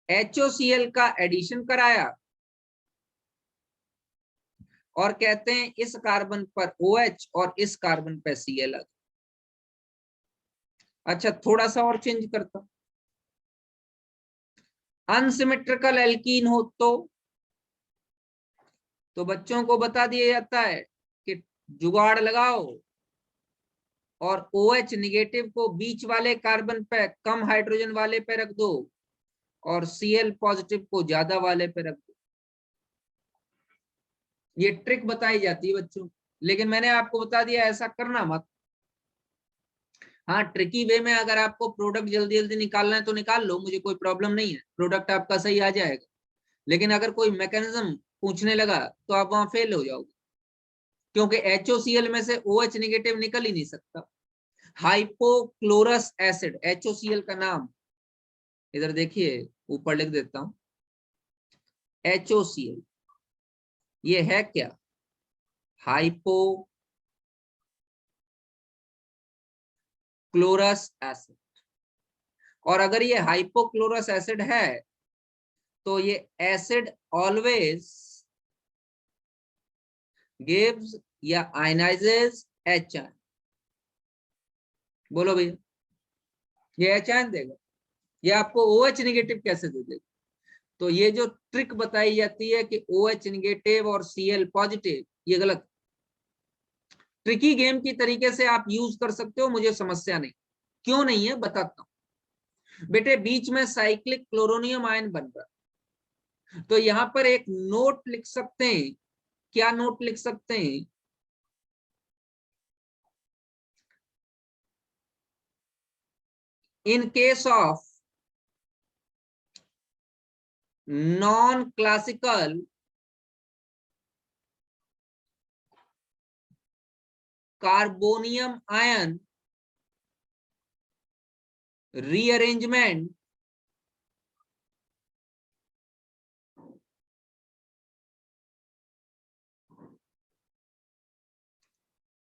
HOCl का एडिशन कराया और कहते हैं इस कार्बन पर OH और इस कार्बन पर Cl। अच्छा, थोड़ा सा और चेंज करता हूं, अनसिमेट्रिकल एल्कीन हो तो बच्चों को बता दिया जाता है कि जुगाड़ लगाओ और OH निगेटिव को बीच वाले कार्बन पे, कम हाइड्रोजन वाले पे रख दो और Cl पॉजिटिव को ज्यादा वाले पे रख दो। ये ट्रिक बताई जाती है बच्चों, लेकिन मैंने आपको बता दिया ऐसा करना मत। हाँ, ट्रिकी वे में अगर आपको प्रोडक्ट जल्दी जल्दी निकालना है तो निकाल लो, मुझे कोई प्रॉब्लम नहीं है, प्रोडक्ट आपका सही आ जाएगा। लेकिन अगर कोई मैकेनिज्म पूछने लगा तो आप वहां फेल हो जाओगे, क्योंकि HOCl में से OH निगेटिव निकल ही नहीं सकता। हाइपोक्लोरस एसिड, HOCl का नाम इधर देखिए, ऊपर लिख देता हूं, HOCl ये है क्या? Hypochlorous acid. और अगर ये हाइपोक्लोरस एसिड है तो ये एसिड ऑलवेज गिव्स या आयनाइजेस H आयन। बोलो भैया, ये H आयन देगा, ये आपको OH निगेटिव कैसे दे देगा? तो ये जो ट्रिक बताई जाती है कि OH निगेटिव और Cl पॉजिटिव, ये गलत। ट्रिकी गेम की तरीके से आप यूज कर सकते हो, मुझे समस्या नहीं। क्यों नहीं है बताता हूं बेटे। बीच में साइक्लिक क्लोरोनियम आयन बन रहा, तो यहां पर एक नोट लिख सकते हैं। क्या नोट लिख सकते हैं? In case of non classical carbonium ion rearrangement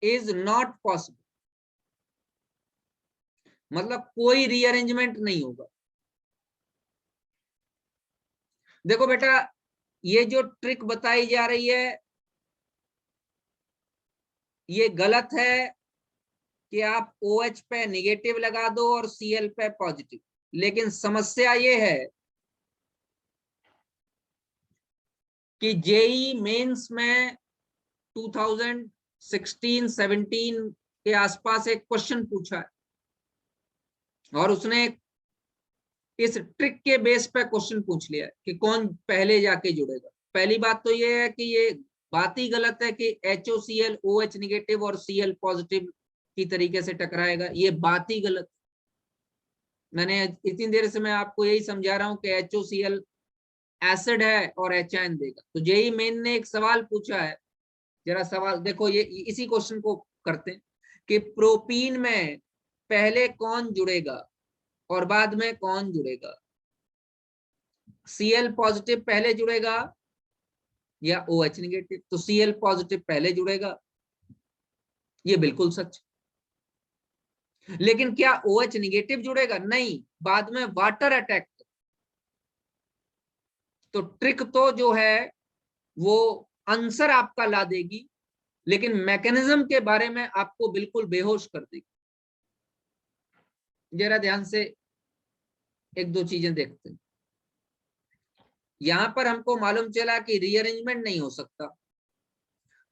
is not possible। मतलब कोई रीअरेंजमेंट नहीं होगा। देखो बेटा, ये जो ट्रिक बताई जा रही है ये गलत है कि आप OH पे निगेटिव लगा दो और Cl पे पॉजिटिव। लेकिन समस्या ये है कि जेई मेंस में 2016-17 के आसपास एक क्वेश्चन पूछा है और उसने इस ट्रिक के बेस पे क्वेश्चन पूछ लिया है कि कौन पहले जाके जुड़ेगा। पहली बात तो ये है कि ये बात ही गलत है कि HOCl OH निगेटिव और Cl पॉजिटिव की तरीके से टकराएगा, ये बात ही गलत। मैंने इतनी देर से मैं आपको यही समझा रहा हूं कि HOCl एसिड है और H आयन देगा। तो जेई मेन ने एक सवाल पूछा है, जरा सवाल देखो, ये इसी क्वेश्चन को करते हैं कि प्रोपीन में पहले कौन जुड़ेगा और बाद में कौन जुड़ेगा? Cl पॉजिटिव पहले जुड़ेगा या OH निगेटिव, तो Cl पॉजिटिव पहले जुड़ेगा, ये बिल्कुल सच। लेकिन क्या OH निगेटिव जुड़ेगा? नहीं, बाद में वाटर अटैक। तो ट्रिक तो जो है वो आंसर आपका ला देगी, लेकिन मैकेनिज्म के बारे में आपको बिल्कुल बेहोश कर देगी। जरा ध्यान से एक दो चीजें देखते हैं। यहां पर हमको मालूम चला कि रीअरेंजमेंट नहीं हो सकता,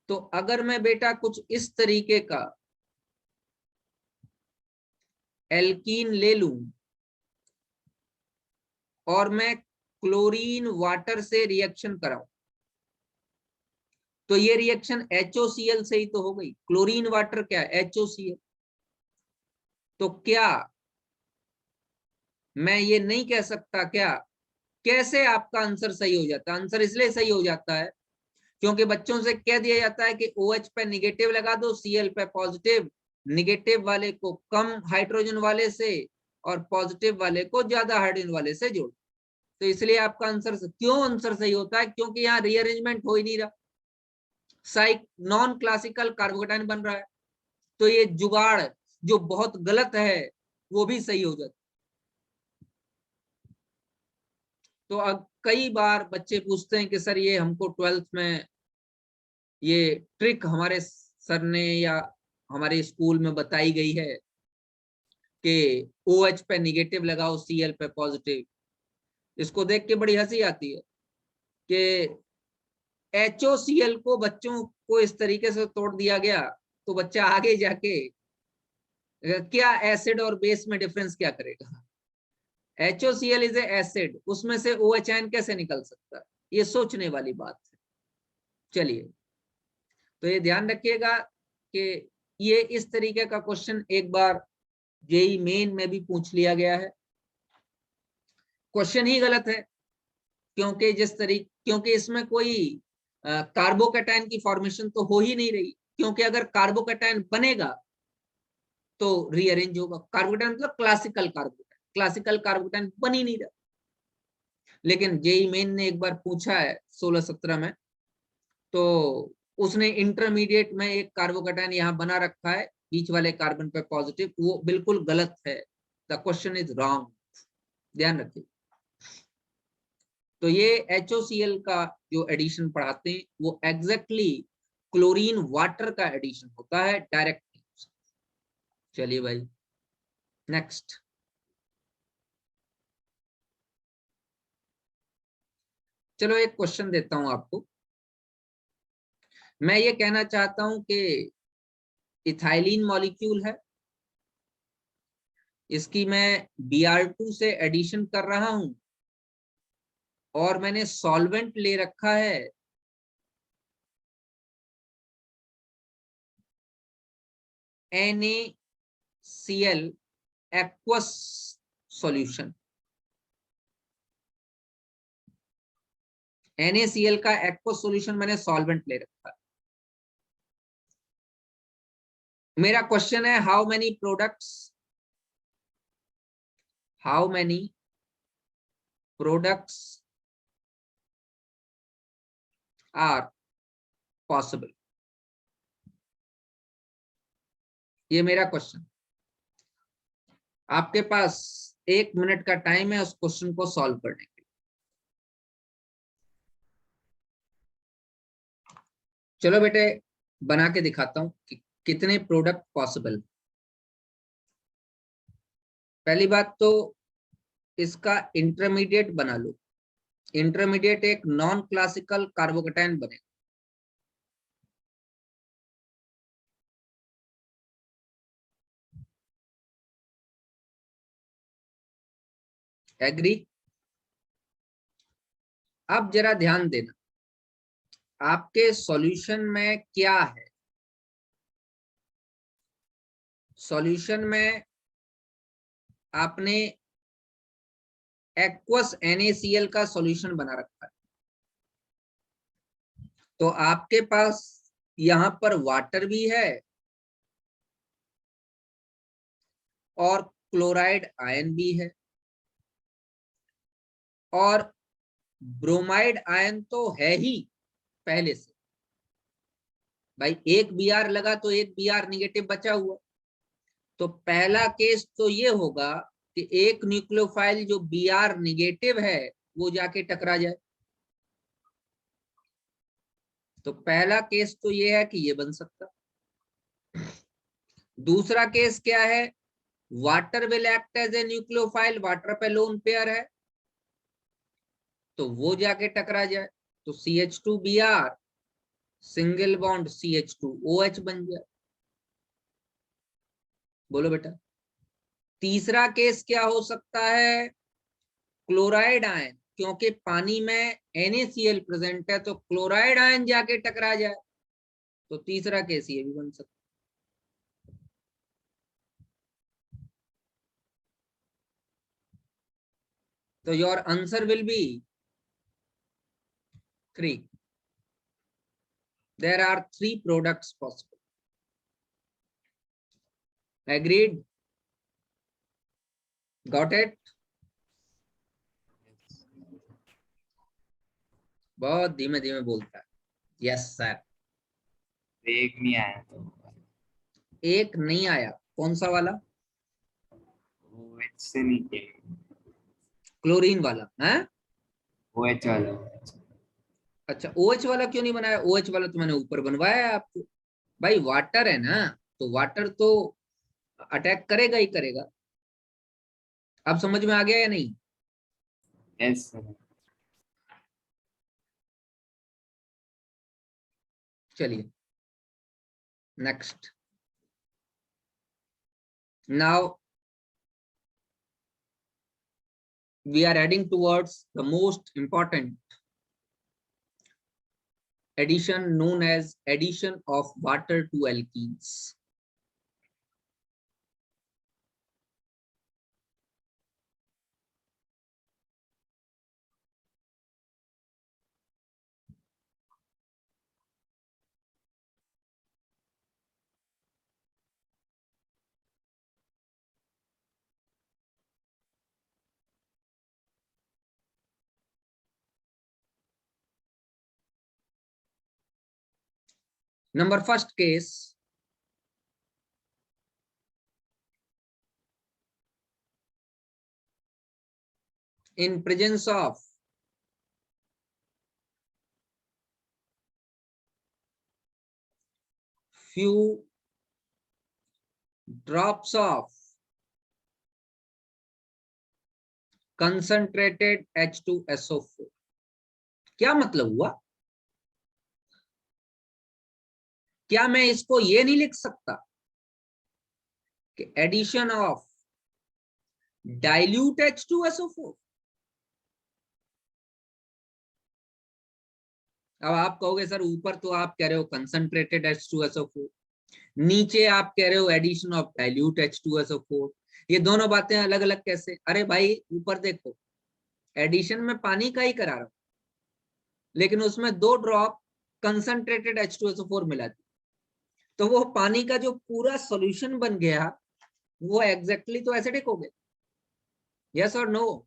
तो अगर मैं बेटा कुछ इस तरीके का एल्कीन ले लूं और मैं क्लोरीन वाटर से रिएक्शन कराऊं, तो ये रिएक्शन HOCl से ही तो हो गई। क्लोरीन वाटर क्या है? HOCl। तो क्या मैं ये नहीं कह सकता क्या? कैसे आपका आंसर सही हो जाता है? आंसर इसलिए सही हो जाता है क्योंकि बच्चों से कह दिया जाता है कि OH पे निगेटिव लगा दो, Cl पे पॉजिटिव, निगेटिव वाले को कम हाइड्रोजन वाले से और पॉजिटिव वाले को ज्यादा हाइड्रोजन वाले से जोड़। तो इसलिए आपका आंसर क्यों आंसर सही होता है? क्योंकि यहाँ रीअरेंजमेंट हो ही नहीं रहा, नॉन क्लासिकल कार्बोकेटाइन बन रहा है। तो ये जुगाड़ जो बहुत गलत है वो भी सही हो जाता। तो अब कई बार बच्चे पूछते हैं कि सर ये हमको 12th में ये ट्रिक हमारे सर ने या हमारे स्कूल में बताई गई है कि OH पे निगेटिव लगाओ, Cl पे पॉजिटिव। इसको देख के बड़ी हंसी आती है कि HOCl को बच्चों को इस तरीके से तोड़ दिया गया, तो बच्चा आगे जाके क्या एसिड और बेस में डिफरेंस क्या करेगा? HOCl इज ए एसिड, उसमें से OH आयन कैसे निकल सकता है? ये सोचने वाली बात है। चलिए, तो ये ध्यान रखिएगा कि ये इस तरीके का क्वेश्चन एक बार जेई मेन में भी पूछ लिया गया है। क्वेश्चन ही गलत है, क्योंकि इसमें कोई कार्बोकेटाइन की फॉर्मेशन तो हो ही नहीं रही, क्योंकि अगर कार्बोकेटाइन बनेगा तो रीअरेंज होगा। कार्बोकेटाइन मतलब क्लासिकल कार्बोकेटाइन बन ही नहीं रहा। लेकिन जेई मेन ने एक बार पूछा है 16-17 में, तो उसने इंटरमीडिएट में एक कार्बोकेटाइन यहाँ बना रखा है, बीच वाले कार्बन पे पॉजिटिव, वो बिल्कुल गलत है। द क्वेश्चन इज रॉन्ग, ध्यान रखिए। तो ये HOCl का जो एडिशन पढ़ाते हैं वो एग्जैक्टली क्लोरीन वाटर का एडिशन होता है डायरेक्ट। चलिए भाई, नेक्स्ट। चलो एक क्वेश्चन देता हूं आपको। मैं ये कहना चाहता हूं कि इथाइलिन मॉलिक्यूल है, इसकी मैं Br2 से एडिशन कर रहा हूं और मैंने सॉल्वेंट ले रखा है NaCl एक्वस सॉल्यूशन। NaCl का एक्वस सॉल्यूशन मैंने सॉल्वेंट ले रखा है। मेरा क्वेश्चन है how many products are possible. ये मेरा क्वेश्चन। आपके पास 1 मिनट का टाइम है उस क्वेश्चन को सॉल्व करने के लिए। चलो बेटे, बना के दिखाता हूं कि कितने प्रोडक्ट पॉसिबल। पहली बात तो इसका इंटरमीडिएट बना लो। इंटरमीडिएट एक नॉन क्लासिकल कार्बोकेटाइन बनेगा। एग्री? अब जरा ध्यान देना, आपके सॉल्यूशन में क्या है? सॉल्यूशन में आपने एक्वस NaCl का सॉल्यूशन बना रखा है, तो आपके पास यहां पर वाटर भी है और क्लोराइड आयन भी है, और ब्रोमाइड आयन तो है ही, पहले से। भाई एक Br लगा तो एक Br निगेटिव बचा हुआ, तो पहला केस तो ये होगा कि एक न्यूक्लियोफाइल जो Br निगेटिव है वो जाके टकरा जाए। तो पहला केस तो ये है कि ये बन सकता। दूसरा केस क्या है, water will act as a nucleophile, water पे लोन पेयर है तो वो जाके टकरा जाए, तो CH2Br सिंगल बॉन्ड CH2OH बन जाए। बोलो बेटा। तीसरा केस क्या हो सकता है, क्लोराइड आयन, क्योंकि पानी में NaCl प्रेजेंट है तो क्लोराइड आयन जाके टकरा जाए, तो तीसरा केस ये भी बन सकता है। तो your answer will be 3. There are 3 products possible. Agreed? Got it? बहुत धीमे धीमे बोलता है। Yes sir. एक नहीं आया तो एक नहीं आया, कौन सा वाला? OH से नहीं किया, क्लोरीन वाला है? OH वाला। अच्छा, OH वाला क्यों नहीं बनाया? OH वाला तो मैंने ऊपर बनवाया है आपको। भाई वाटर है ना, तो वाटर तो अटैक करेगा ही करेगा। अब समझ में आ गया या नहीं? Yes sir. चलिए next. Now we are heading towards the most important addition known as addition of water to alkenes. Number first case, in presence of few drops of concentrated H2SO4. क्या मतलब हुआ? क्या मैं इसको ये नहीं लिख सकता कि एडिशन ऑफ डाइल्यूट H2SO4? अब आप कहोगे सर ऊपर तो आप कह रहे हो कंसंट्रेटेड H2SO4, नीचे आप कह रहे हो एडिशन ऑफ डाइल्यूट H2SO4, ये दोनों बातें अलग अलग कैसे? अरे भाई ऊपर देखो, एडिशन में पानी का ही करा रहा हूं, लेकिन उसमें 2 ड्रॉप कंसंट्रेटेड H2SO4 मिला दी, तो वो पानी का जो पूरा सॉल्यूशन बन गया वो एग्जैक्टली तो एसिडिक हो गया। यस और नो?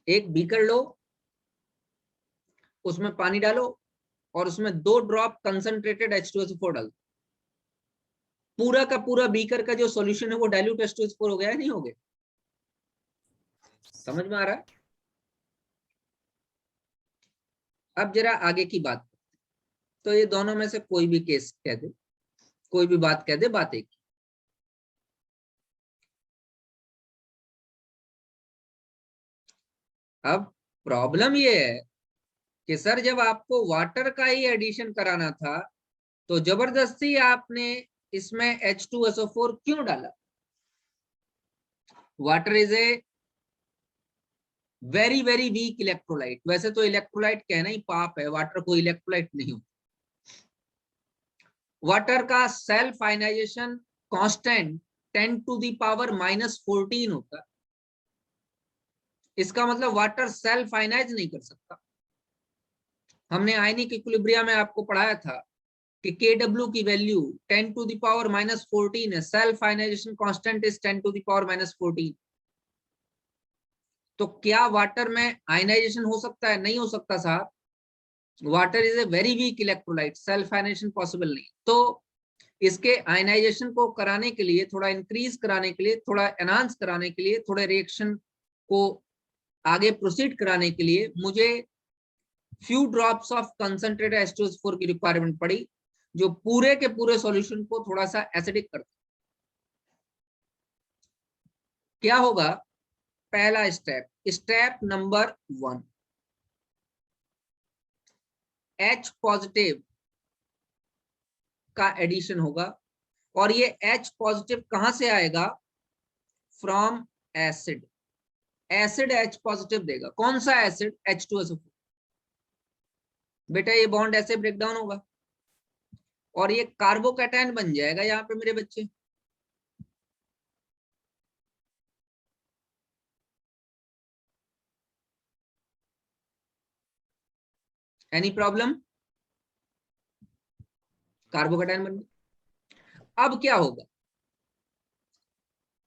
एक बीकर लो, उसमें पानी डालो और उसमें 2 ड्रॉप कंसंट्रेटेड H2SO4 डालो, पूरा का पूरा बीकर का जो सॉल्यूशन है वो डाइल्यूट H2SO4 हो गया है, नहीं हो गया? समझ में आ रहा है? अब जरा आगे की बात, तो ये दोनों में से कोई भी केस कह दे, कोई भी बात कह दे, बात एक। अब प्रॉब्लम ये है कि सर जब आपको वाटर का ही एडिशन कराना था तो जबरदस्ती आपने इसमें H2SO4 क्यों डाला? Water is a very very weak electrolyte. वैसे तो इलेक्ट्रोलाइट कहना ही पाप है, वाटर को इलेक्ट्रोलाइट नहीं होता। वाटर का सेल्फ आयनाइजेशन कांस्टेंट 10⁻⁻14 होता है। इसका मतलब वाटर सेल्फ आयनाइज नहीं कर सकता। हमने आयनिक इक्विलिब्रियम में आपको पढ़ाया था कि Kw की वैल्यू 10⁻⁻14 है, सेल्फ आयनाइजेशन कांस्टेंट इज 10⁻⁻14। तो क्या वाटर में आयनाइजेशन हो सकता है? नहीं हो सकता साहब। Water is a very weak electrolyte, self ionization possible नहीं। तो इसके आयनाइजेशन को कराने के लिए, थोड़ा इंक्रीज कराने के लिए, थोड़ा एनहांस कराने के लिए, थोड़े रिएक्शन को आगे प्रोसीड कराने के लिए मुझे few drops of concentrated H2SO4 की रिक्वायरमेंट पड़ी, जो पूरे के पूरे सॉल्यूशन को थोड़ा सा एसिडिक करता। क्या होगा? पहला step, step number 1, H positive का एडिशन होगा। और ये H पॉजिटिव कहां से आएगा? From acid. Acid H positive देगा। कौन सा एसिड? H2SO4। बेटा ये बॉन्ड ऐसे ब्रेक डाउन होगा और ये कार्बोकैटायन बन जाएगा यहाँ पे मेरे बच्चे। Any problem? कार्बोकैटायन बन गया। अब क्या होगा?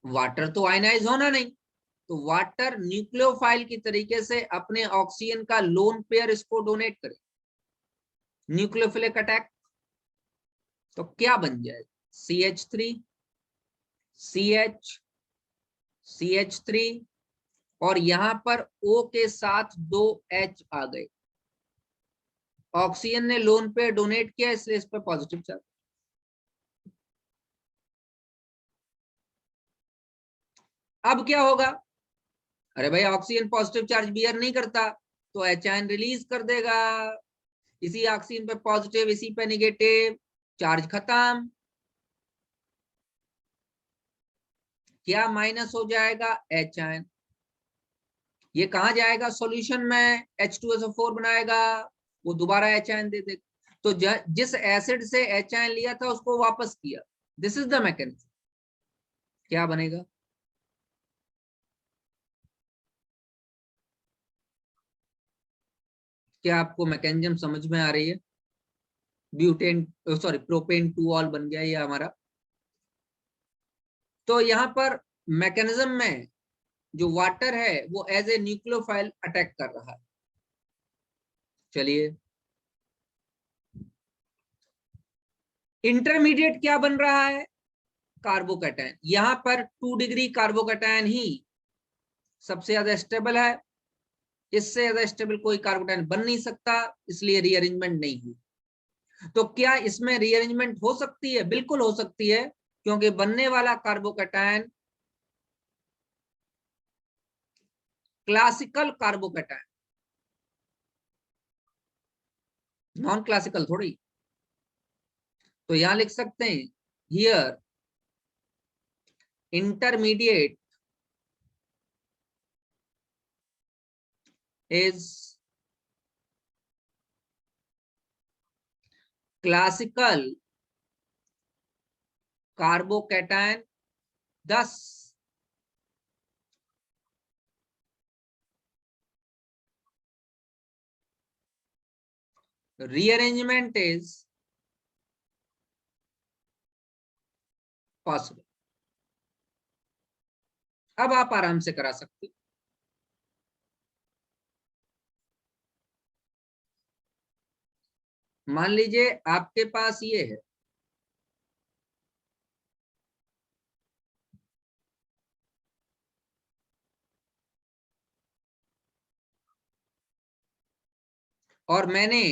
वाटर तो आयनाइज होना नहीं, तो वाटर न्यूक्लियोफाइल की तरीके से अपने ऑक्सीजन का लोन पेयर इसको डोनेट करे, न्यूक्लियोफिलिक अटैक। तो क्या बन जाएगा? CH3 CH CH3 और यहां पर O के साथ 2 H आ गए। ऑक्सीजन ने लोन पेयर डोनेट किया, इसलिए इस पर पॉजिटिव चार्ज। अब क्या होगा? अरे भाई ऑक्सीजन पॉजिटिव चार्ज बियर नहीं करता, तो H आयन रिलीज कर देगा। इसी ऑक्सीजन पे पॉजिटिव, इसी पे निगेटिव, चार्ज खत्म। क्या माइनस हो जाएगा? H ion. ये कहा जाएगा? सॉल्यूशन में H2SO4 बनाएगा, वो दोबारा H आयन दे देगा। तो जिस एसिड से H आयन लिया था उसको वापस किया। This is the mechanism. क्या बनेगा? क्या आपको मैकेनिज्म समझ में आ रही है? ब्यूटेन, सॉरी, प्रोपेन 2 ऑल बन गया ये हमारा। तो यहाँ पर मैकेनिज्म में जो वाटर है वो एज ए न्यूक्लियोफाइल अटैक कर रहा है। चलिए, इंटरमीडिएट क्या बन रहा है? कार्बोकैटायन। यहां पर 2 डिग्री कार्बोकैटायन ही सबसे ज्यादा स्टेबल है। इससे ज्यादा स्टेबल कोई कार्बोकैटायन बन नहीं सकता, इसलिए रीअरेंजमेंट नहीं हुई। तो क्या इसमें रीअरेंजमेंट हो सकती है? बिल्कुल हो सकती है, क्योंकि बनने वाला carbocation classical carbocation, non classical थोड़ी। तो यहां लिख सकते हैं, here intermediate is classical carbocation, thus rearrangement is possible। अब आप आराम से करा सकते हो। मान लीजिए आपके पास ये है, और मैंने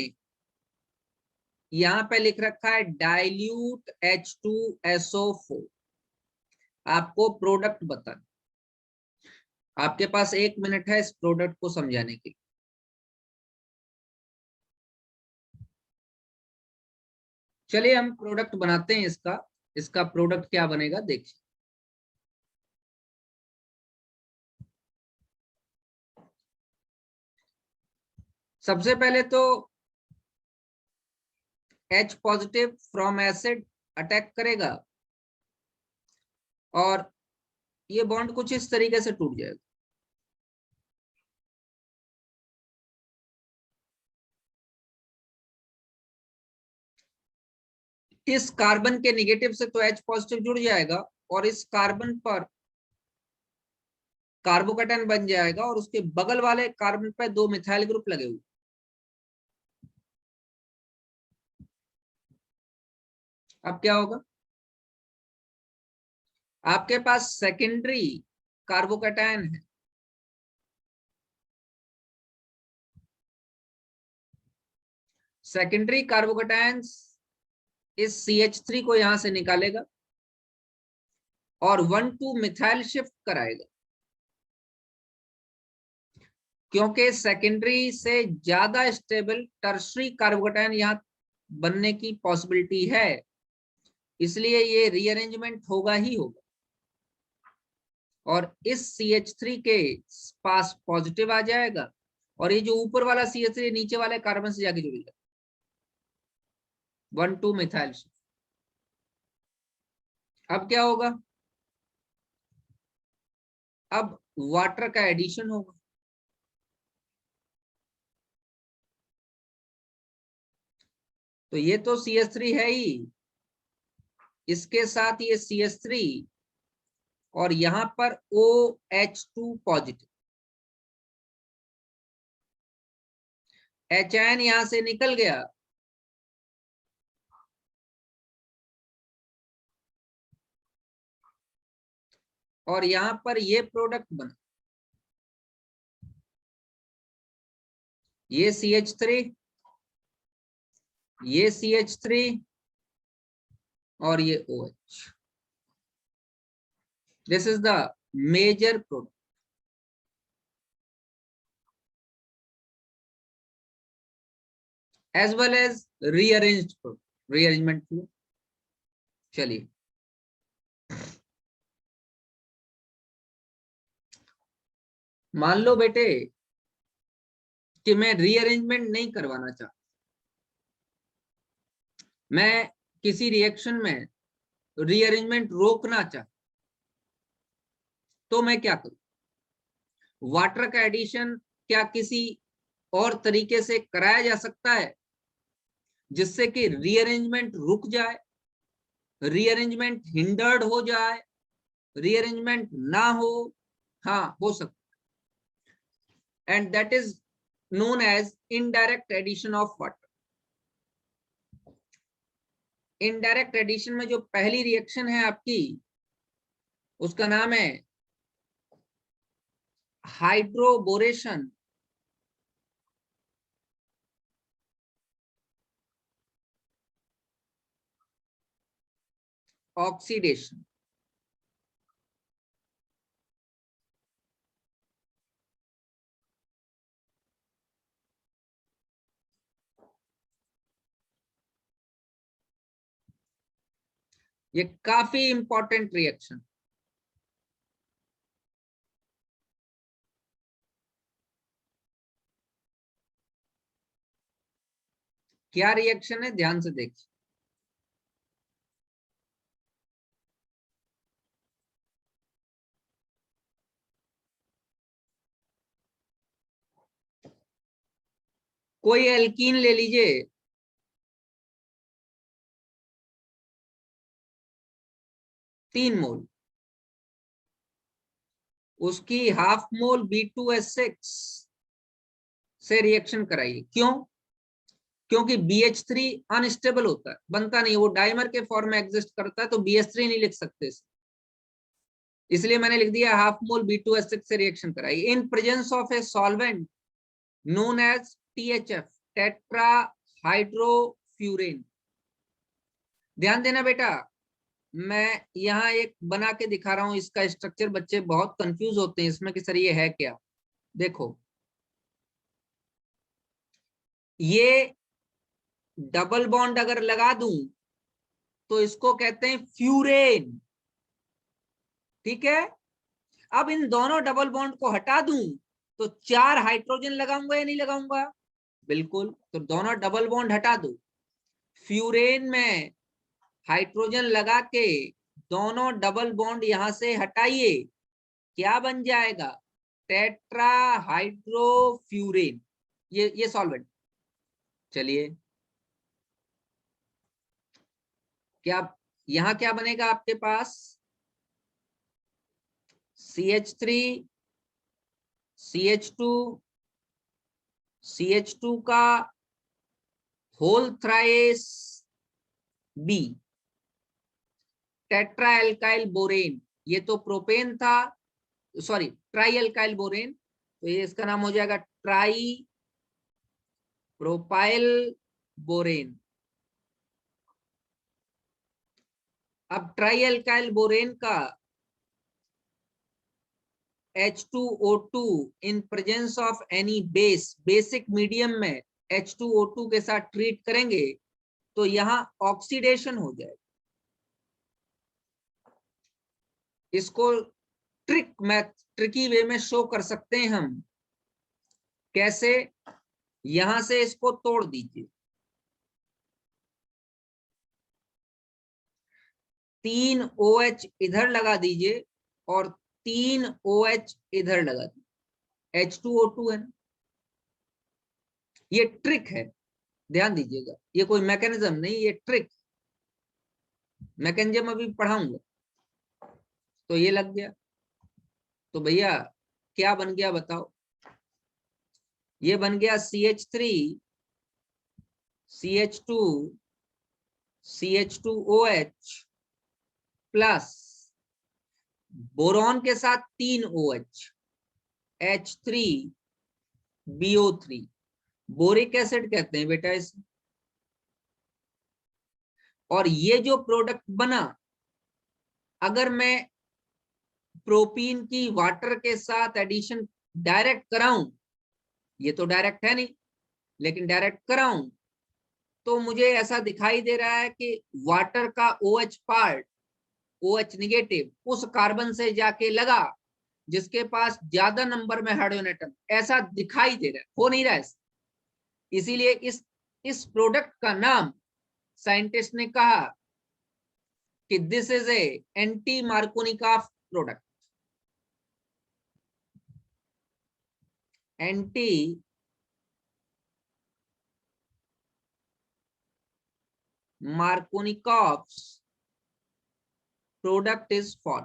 यहां पे लिख रखा है डाइल्यूट H2SO4। आपको प्रोडक्ट बताना, आपके पास 1 मिनट है इस प्रोडक्ट को समझाने के लिए। चलिए हम प्रोडक्ट बनाते हैं इसका। इसका प्रोडक्ट क्या बनेगा देखिए। सबसे पहले तो H positive from acid attack करेगा और ये बॉन्ड कुछ इस तरीके से टूट जाएगा। इस कार्बन के नेगेटिव से तो H पॉजिटिव जुड़ जाएगा और इस कार्बन पर कार्बोकेटायन बन जाएगा और उसके बगल वाले कार्बन पे 2 मिथाइल ग्रुप लगे हुए। अब क्या होगा, आपके पास सेकेंडरी कार्बोकेटायन है, सेकेंडरी कार्बोकेटायन इस CH3 को यहां से निकालेगा और 1,2 मिथाइल शिफ्ट कराएगा, क्योंकि सेकेंडरी से ज्यादा स्टेबल टर्शरी कार्बोकेटायन यहां बनने की पॉसिबिलिटी है, इसलिए ये रीअरेंजमेंट होगा ही होगा और इस CH3 के पास पॉजिटिव आ जाएगा और ये जो ऊपर वाला CH3 नीचे वाले कार्बन से जाके जुड़ेगा, 1,2 मिथाइल शिफ्ट। अब क्या होगा, अब वाटर का एडिशन होगा, तो ये तो CH3 है ही, इसके साथ ये CH3 और यहां पर OH2 पॉजिटिव, HN यहां से निकल गया और यहां पर ये प्रोडक्ट बना, ये CH3, ये CH3 और ये OH। This is the major product. As well as rearranged product, rearrangement flow. चलिए, मान लो बेटे कि मैं रीअरेंजमेंट नहीं करवाना चाहता, मैं किसी रिएक्शन में रीअरेंजमेंट रोकना चाहता, तो मैं क्या करूं? वाटर का एडिशन क्या किसी और तरीके से कराया जा सकता है जिससे कि रीअरेंजमेंट रुक जाए, रीअरेंजमेंट हिंडर्ड हो जाए, रीअरेंजमेंट ना हो? हाँ, हो सकता है, and that is known as indirect addition of water. Indirect addition में जो पहली रिएक्शन है आपकी, उसका नाम है हाइड्रोबोरेशन, ऑक्सीडेशन। ये काफी इंपॉर्टेंट रिएक्शन, क्या रिएक्शन है ध्यान से देखिए। कोई एल्कीन ले लीजिए, तीन मोल, उसकी हाफ मोल B2S6 से रिएक्शन कराइए। क्यों? क्योंकि BH3 अनस्टेबल होता है, बनता नहीं, वो डाइमर के फॉर्म में एग्जिस्ट करता है, तो BH3 नहीं लिख सकते, इसलिए मैंने लिख दिया हाफ मोल B2S6 से रिएक्शन कराइए in presence of a solvent known as THF, tetra hydrofuran. ध्यान देना बेटा, मैं यहाँ एक बना के दिखा रहा हूं, इसका स्ट्रक्चर बच्चे बहुत कंफ्यूज होते हैं इसमें कि सर ये है क्या। देखो, ये डबल बॉन्ड अगर लगा दूं तो इसको कहते हैं फ्यूरेन, ठीक है। अब इन दोनों डबल बॉन्ड को हटा दूं तो 4 हाइड्रोजन लगाऊंगा या नहीं लगाऊंगा? बिल्कुल, तो दोनों डबल बॉन्ड हटा दो, फ्यूरेन में हाइड्रोजन लगा के दोनों डबल बॉन्ड यहां से हटाइए, क्या बन जाएगा? टेट्रा हाइड्रोफ्यूरेन, ये सॉल्वेंट। चलिए, क्या यहां क्या बनेगा आपके पास? CH3 CH2 का होल थ्राइस बी, टेट्रा एल्काइल बोरेन, ये तो प्रोपेन था, सॉरी ट्राई एल्काइल बोरेन, तो ये इसका नाम हो जाएगा ट्राई प्रोपाइल बोरेन। अब ट्राई एल्काइल बोरेन का H2O2 in presence of any base, basic medium में H2O2 के साथ ट्रीट करेंगे तो यहां ऑक्सीडेशन हो जाएगा। इसको ट्रिकी वे में शो कर सकते हैं हम। कैसे? यहां से इसको तोड़ दीजिए, 3 OH इधर लगा दीजिए और 3 OH इधर लगा दीजिए, H2O2 है ना। ये ट्रिक है, ध्यान दीजिएगा, ये कोई मैकेनिज्म नहीं, ये ट्रिक। मैकेनिज्म अभी पढ़ाऊंगा। तो ये लग गया, तो भैया क्या बन गया बताओ? ये बन गया CH3 CH2 CH2OH plus boron के साथ 3 OH H3BO3, बोरिक एसिड कहते हैं बेटा इसे। और ये जो प्रोडक्ट बना, अगर मैं प्रोपीन की वाटर के साथ एडिशन डायरेक्ट कराऊं, ये तो डायरेक्ट है नहीं, लेकिन डायरेक्ट कराऊं तो मुझे ऐसा दिखाई दे रहा है कि वाटर का OH पार्ट, OH निगेटिव, उस कार्बन से जाके लगा जिसके पास ज्यादा नंबर में हाइड्रोजन एटम, ऐसा दिखाई दे रहा है, हो नहीं रहा है। इसीलिए इस प्रोडक्ट का नाम साइंटिस्ट ने कहा कि this is a anti Markovnikov product, anti Markovnikov product is for.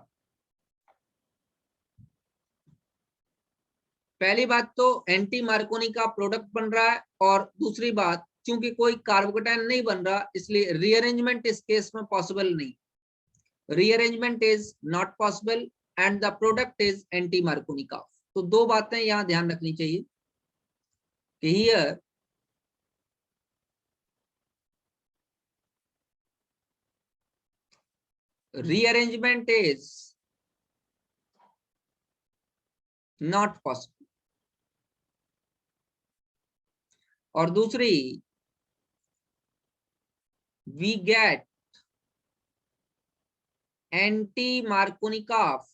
पहली बात तो एंटी मार्कोनी का प्रोडक्ट बन रहा है, और दूसरी बात क्योंकि कोई कार्बोकेटायन नहीं बन रहा इसलिए रीअरेंजमेंट इस केस में पॉसिबल नहीं, rearrangement is not possible and the product is anti Markovnikov का। तो दो बातें यहां ध्यान रखनी चाहिए कि here rearrangement is not possible, और दूसरी we get anti Markovnikov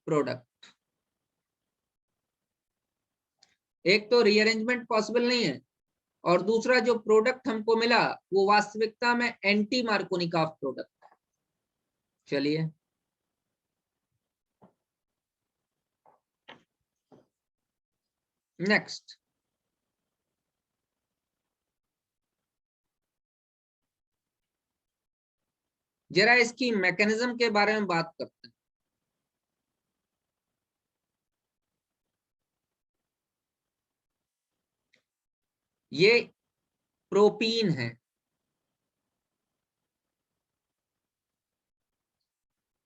product. एक तो रीअरेंजमेंट पॉसिबल नहीं है, और दूसरा जो प्रोडक्ट हमको मिला वो वास्तविकता में एंटी मार्कोनिकॉफ प्रोडक्ट है। चलिए नेक्स्ट, जरा इसकी मैकेनिज्म के बारे में बात करते हैं। ये प्रोपीन है,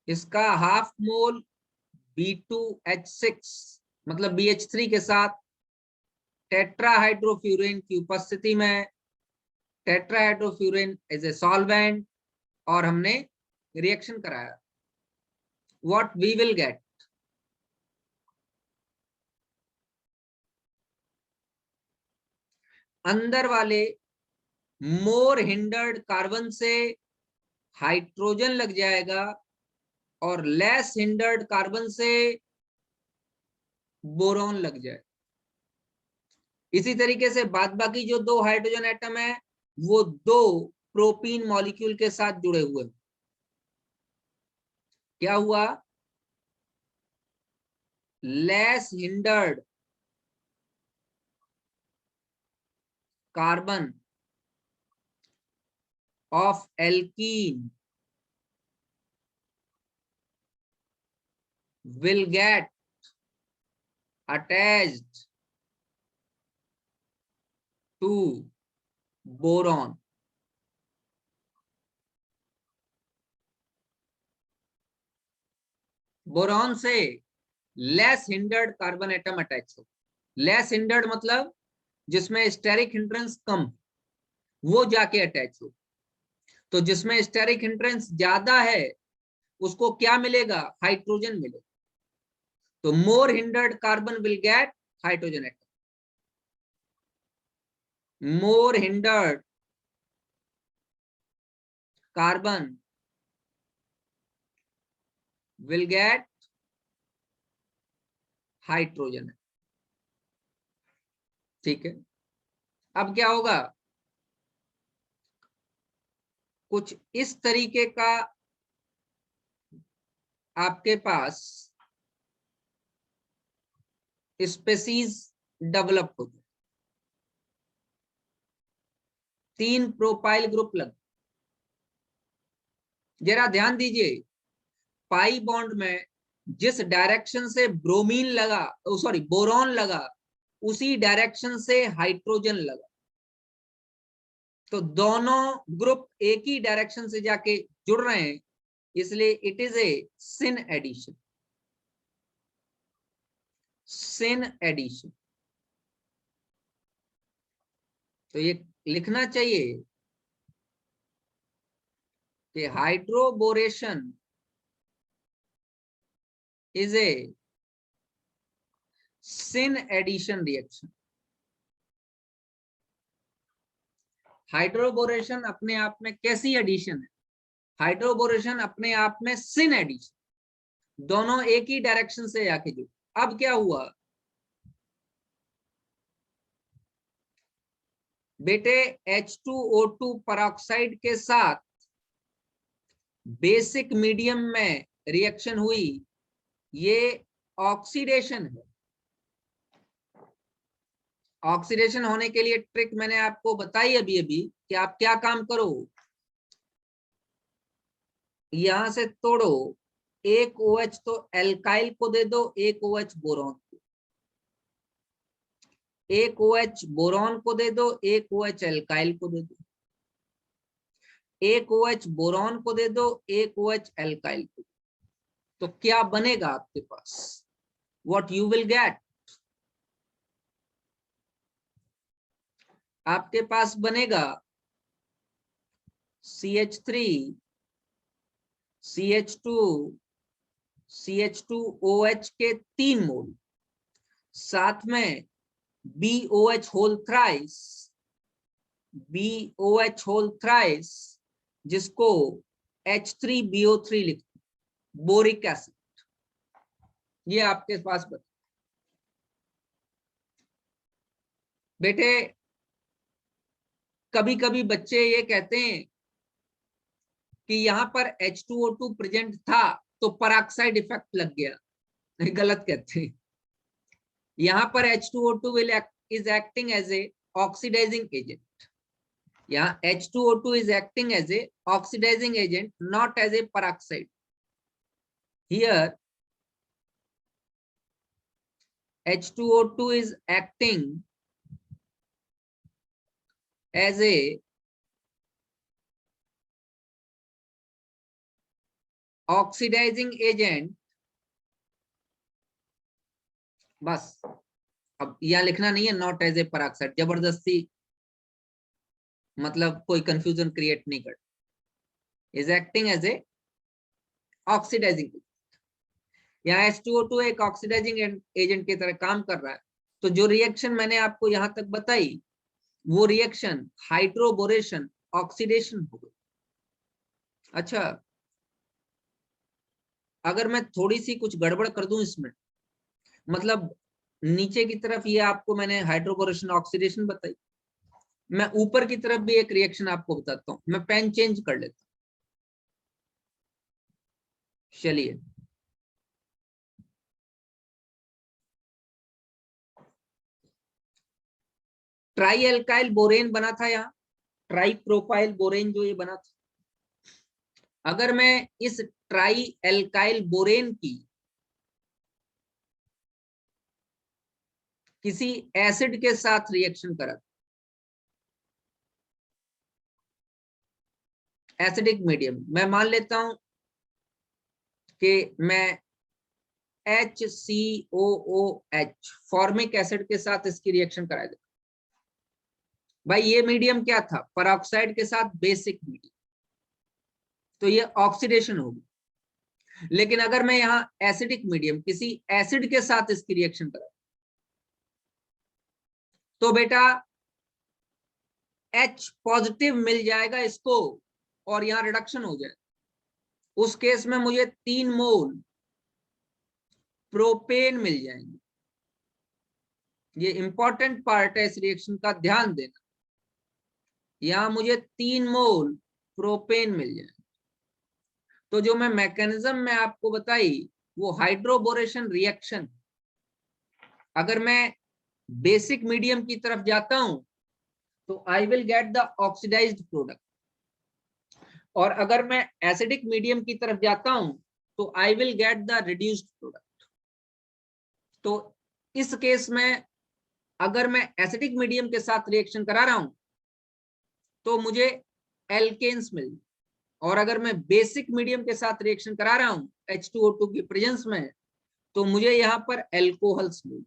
इसका हाफ मोल B2H6 मतलब BH3 के साथ टेट्राहाइड्रोफ्यूरिन की उपस्थिति में, टेट्राहाइड्रोफ्यूरिन इज ए सॉल्वेंट, और हमने रिएक्शन कराया, व्हाट वी विल गेट, अंदर वाले मोर हिंडर्ड कार्बन से हाइड्रोजन लग जाएगा और लेस हिंडर्ड कार्बन से बोरॉन लग जाए। इसी तरीके से बाद बाकी जो दो हाइड्रोजन एटम है वो दो प्रोपीन मॉलिक्यूल के साथ जुड़े हुए। क्या हुआ? Less hindered carbon of alkene will get attached to boron. Boron से less hindered carbon atom attach हो। लेस हिंडर्ड मतलब जिसमें स्टेरिक हिंड्रेंस कम, वो जाके अटैच हो। तो जिसमें स्टेरिक हिंड्रेंस ज्यादा है उसको क्या मिलेगा? हाइड्रोजन मिलेगा। तो more hindered carbon will get hydrogen atom. More hindered carbon will get hydrogen. ठीक है, अब क्या होगा? कुछ इस तरीके का आपके पास स्पेसीज डेवलप होते, 3 प्रोपाइल ग्रुप लग। जरा ध्यान दीजिए, पाई बॉन्ड में जिस डायरेक्शन से ब्रोमीन लगा, सॉरी बोरॉन लगा, उसी डायरेक्शन से हाइड्रोजन लगा। तो दोनों ग्रुप एक ही डायरेक्शन से जाके जुड़ रहे हैं, इसलिए it is a syn addition. Syn addition. तो ये लिखना चाहिए कि hydroboration is a sin addition reaction। Hydroboration अपने आप में कैसी एडिशन है? हाइड्रोबोरेशन अपने आप में सिन एडिशन, दोनों एक ही डायरेक्शन से आके जुड़े। अब क्या हुआ बेटे? H2O2 परऑक्साइड के साथ बेसिक मीडियम में रिएक्शन हुई, ये ऑक्सीडेशन है। ऑक्सीडेशन होने के लिए ट्रिक मैंने आपको बताई अभी अभी कि आप क्या काम करो, यहां से तोड़ो, एक OH तो एल्काइल को दे दो, एक OH बोरॉन को, एक OH बोरॉन को दे दो, एक OH एल्काइल को दे दो, एक OH बोरॉन को दे दो, एक OH एल्काइल को। तो क्या बनेगा आपके पास? What you will get? आपके पास बनेगा CH3 CH2 CH2OH के 3 मोल, साथ में BOH whole thrice, BOH whole thrice जिसको H3BO3 लिखते, बोरिक एसिड। ये आपके पास बेटे कभी कभी बच्चे ये कहते हैं कि यहां पर H2O2 प्रेजेंट था तो पराक्साइड इफेक्ट लग गया। नहीं, गलत कहते हैं। यहां पर H2O2 is acting as a oxidizing agent। यहाँ H2O2 is acting as a oxidizing agent, not as a peroxide. Here H2O2 is acting as a oxidizing agent। बस अब यह लिखना नहीं है नॉट एज ए peroxide, जबरदस्ती मतलब कोई कंफ्यूजन क्रिएट नहीं कर। Is acting as a oxidizing. यहाँ H2O2 एक ऑक्सीडाइजिंग एजेंट की तरह काम कर रहा है। तो जो रिएक्शन मैंने आपको यहां तक बताई, वो रिएक्शन हाइड्रोबोरेशन ऑक्सीडेशन हो गई। अच्छा, अगर मैं थोड़ी सी कुछ गड़बड़ कर दूं इसमें, मतलब नीचे की तरफ ये आपको मैंने हाइड्रोबोरेशन ऑक्सीडेशन बताई, मैं ऊपर की तरफ भी एक रिएक्शन आपको बताता हूं। मैं पेन चेंज कर लेता हूं, चलिए। ट्राई एल्काइल बोरेन बना था यहाँ, ट्राई प्रोपाइल बोरेन जो ये बना था, अगर मैं इस ट्राई एल्काइल बोरेन की किसी एसिड के साथ रिएक्शन करा, एसिडिक मीडियम, मैं मान लेता हूं कि मैं HCOOH फॉर्मिक एसिड के साथ इसकी रिएक्शन करा दे। भाई ये मीडियम क्या था, परऑक्साइड के साथ बेसिक मीडियम, तो ये ऑक्सीडेशन होगी। लेकिन अगर मैं यहाँ एसिडिक मीडियम किसी एसिड के साथ इसकी रिएक्शन करा, तो बेटा H पॉजिटिव मिल जाएगा इसको और यहाँ रिडक्शन हो जाए। उस केस में मुझे 3 मोल प्रोपेन मिल जाएंगे। ये इंपॉर्टेंट पार्ट है इस रिएक्शन का, ध्यान देना। यहां मुझे 3 मोल प्रोपेन मिल जाए। तो जो मैं मैकेनिज्म में आपको बताई वो हाइड्रोबोरेशन रिएक्शन। अगर मैं बेसिक मीडियम की तरफ जाता हूं तो I will get the oxidised product, और अगर मैं एसिडिक मीडियम की तरफ जाता हूं तो I will get the reduced product. तो इस केस में अगर मैं एसिडिक मीडियम के साथ रिएक्शन करा रहा हूं तो मुझे एल्केन्स मिल, और अगर मैं बेसिक मीडियम के साथ रिएक्शन करा रहा हूं H2O2 की प्रेजेंस में तो मुझे यहां पर एल्कोहल्स मिल।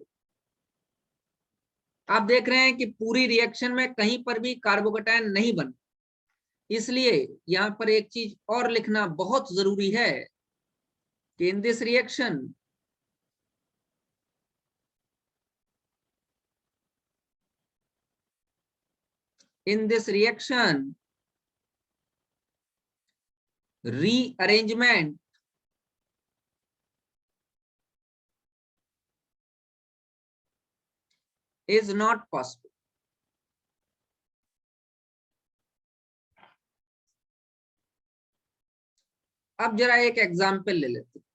आप देख रहे हैं कि पूरी रिएक्शन में कहीं पर भी कार्बोकैटायन नहीं बन, इसलिए यहां पर एक चीज और लिखना बहुत जरूरी है कि in this reaction rearrangement is not possible. अब जरा एक एग्जाम्पल ले लेते हैं।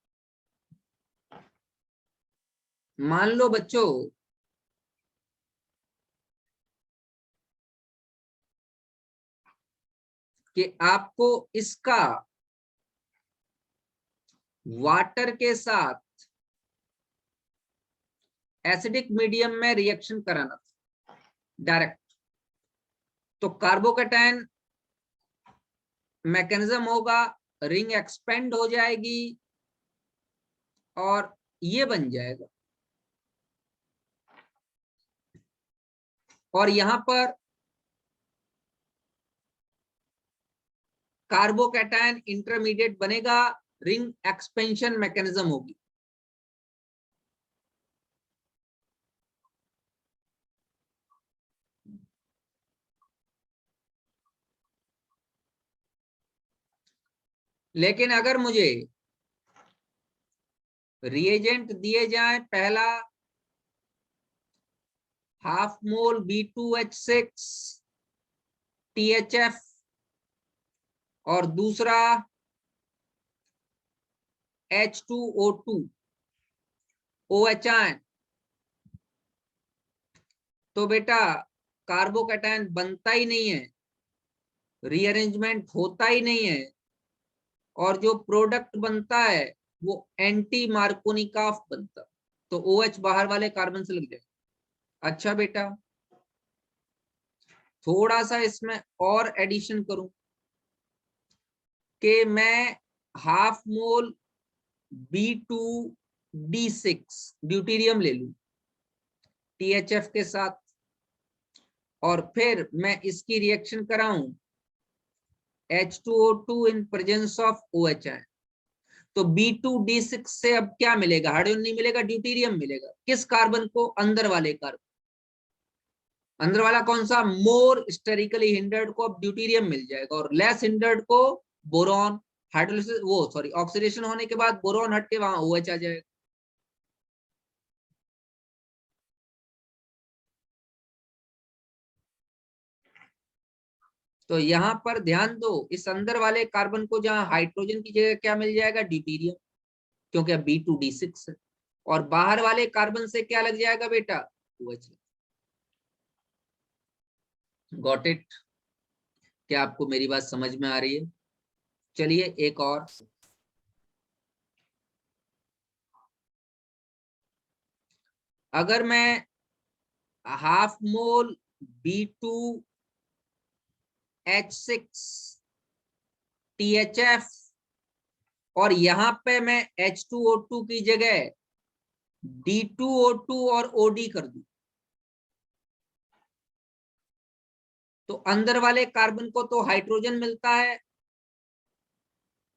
मान लो बच्चों कि आपको इसका वाटर के साथ एसिडिक मीडियम में रिएक्शन कराना था डायरेक्ट, तो कार्बोकैटायन मैकेनिज्म होगा, रिंग एक्सपेंड हो जाएगी और ये बन जाएगा, और यहां पर कार्बोकैटायन इंटरमीडिएट बनेगा, रिंग एक्सपेंशन मैकेनिज्म होगी। लेकिन अगर मुझे रिएजेंट दिए जाए, पहला हाफ मोल B2H6 THF और दूसरा H2O2 OH, तो बेटा कार्बोकैटायन बनता ही नहीं है, रीअरेंजमेंट होता ही नहीं है, और जो प्रोडक्ट बनता है वो एंटी मार्कोनिकॉफ बनता, तो OH बाहर वाले कार्बन से लग जाए। अच्छा बेटा, थोड़ा सा इसमें और एडिशन करूं कि मैं हाफ मोल B2D6 ड्यूटीरियम ले लूं THF के साथ, और फिर मैं इसकी रिएक्शन कराऊं H2O2 in presence of OH, तो B2D6 से अब क्या मिलेगा, हाइड्रोजन नहीं मिलेगा, ड्यूटीरियम मिलेगा। किस कार्बन को, अंदर वाले कार्बन, अंदर वाला कौन सा, मोर स्टेरिकली हिंडर्ड को अब ड्यूटीरियम मिल जाएगा, और लेस हिंडर्ड को बोरॉन, हाइड्रोलिसिस वो सॉरी ऑक्सीडेशन होने के बाद बोरॉन हट के वहां OH आ जाएगा। तो यहां पर ध्यान दो, इस अंदर वाले कार्बन को जहां हाइड्रोजन की जगह क्या मिल जाएगा, ड्यूटीरियम, क्योंकि अब B2D6 है, और बाहर वाले कार्बन से क्या लग जाएगा बेटा, OH। Got it. क्या आपको मेरी बात समझ में आ रही है? चलिए एक और, अगर मैं हाफ मोल B2H6 THF और यहां पे मैं H2O2 की जगह D2O2 और OD कर दूं, तो अंदर वाले कार्बन को तो हाइड्रोजन मिलता है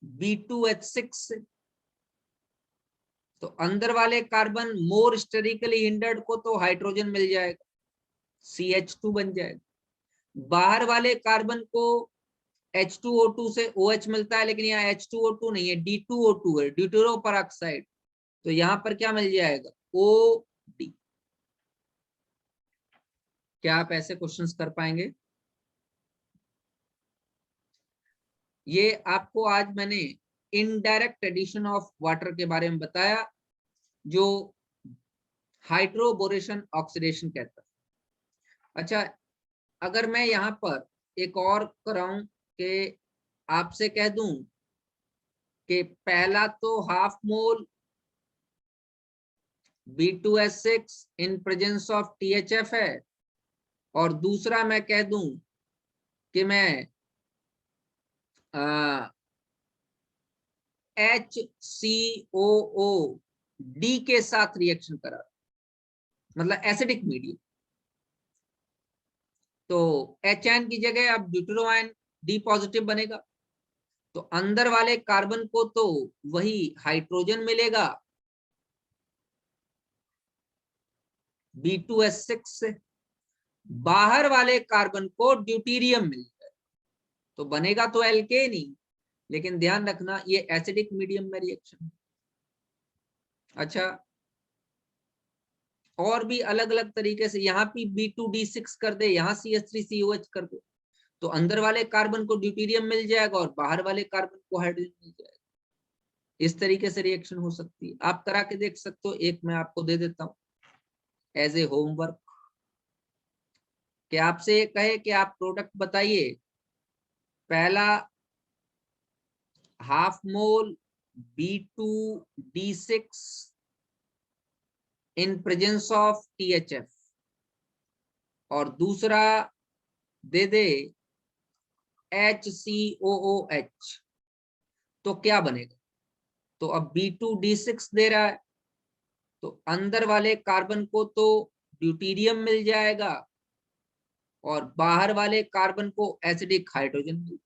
B2H6 से, तो अंदर वाले कार्बन मोर स्टेरिकली हिंडर्ड को तो हाइड्रोजन मिल जाएगा, CH2 बन जाएगा। बाहर वाले कार्बन को H2O2 से OH मिलता है, लेकिन यहाँ H2O2 नहीं है, D2O2 है, ड्यूटेरो परऑक्साइड, तो यहां पर क्या मिल जाएगा, OD। क्या आप ऐसे क्वेश्चंस कर पाएंगे? ये आपको आज मैंने इनडायरेक्ट एडिशन ऑफ वाटर के बारे में बताया, जो हाइड्रोबोरेशन ऑक्सीडेशन कहता है। अच्छा, अगर मैं यहाँ पर एक और कराऊं कि आपसे कह दूं कि पहला तो half mole B2H6 in presence of THF है, और दूसरा मैं कह दूं कि मैं HCOOD के साथ रिएक्शन करा, मतलब एसिडिक मीडियम, तो HN की जगह अब ड्यूटेरोआयन D पॉजिटिव बनेगा, तो अंदर वाले कार्बन को तो वही हाइड्रोजन मिलेगा B2H6 से, बाहर वाले कार्बन को ड्यूटीरियम मिल जाएगा, तो बनेगा तो एल्केन ही, लेकिन ध्यान रखना ये एसिडिक मीडियम में रिएक्शन। अच्छा, और भी अलग अलग तरीके से, यहाँ पे B2D6 कर दे, यहाँ CH3COH कर दे, तो अंदर वाले कार्बन को ड्यूटीरियम मिल जाएगा और बाहर वाले कार्बन को हाइड्रोजन मिल जाएगा। इस तरीके से रिएक्शन हो सकती है, आप करा के देख सकते हो। एक मैं आपको दे देता हूं एज ए होमवर्क, कि आपसे ये कहे कि आप प्रोडक्ट बताइए, पहला half mole B2D6 in presence of THF, और दूसरा दे दे HCOOH, तो क्या बनेगा? तो अब B2D6 दे रहा है, तो अंदर वाले कार्बन को तो ड्यूटीरियम मिल जाएगा और बाहर वाले कार्बन को एसिडिक हाइड्रोजन मिल जाएगा,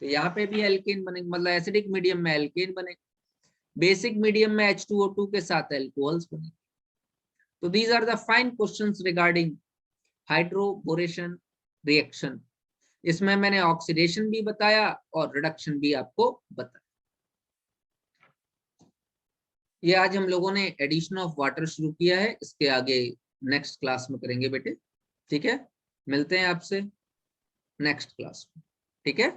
तो यहाँ पे भी एल्केन बनेगा, मतलब एसिडिक मीडियम में एल्केन बनेगा, बेसिक मीडियम में H2O2 के साथ एल्कोहल्स बनेंगे। तो these are the five questions regarding hydroboration reaction. इसमें मैंने ऑक्सीडेशन भी बताया और रिडक्शन भी आपको बताया। ये आज हम लोगों ने एडिशन ऑफ वाटर शुरू किया है, इसके आगे नेक्स्ट क्लास में करेंगे बेटे, ठीक है? मिलते हैं आपसे नेक्स्ट क्लास में, ठीक है?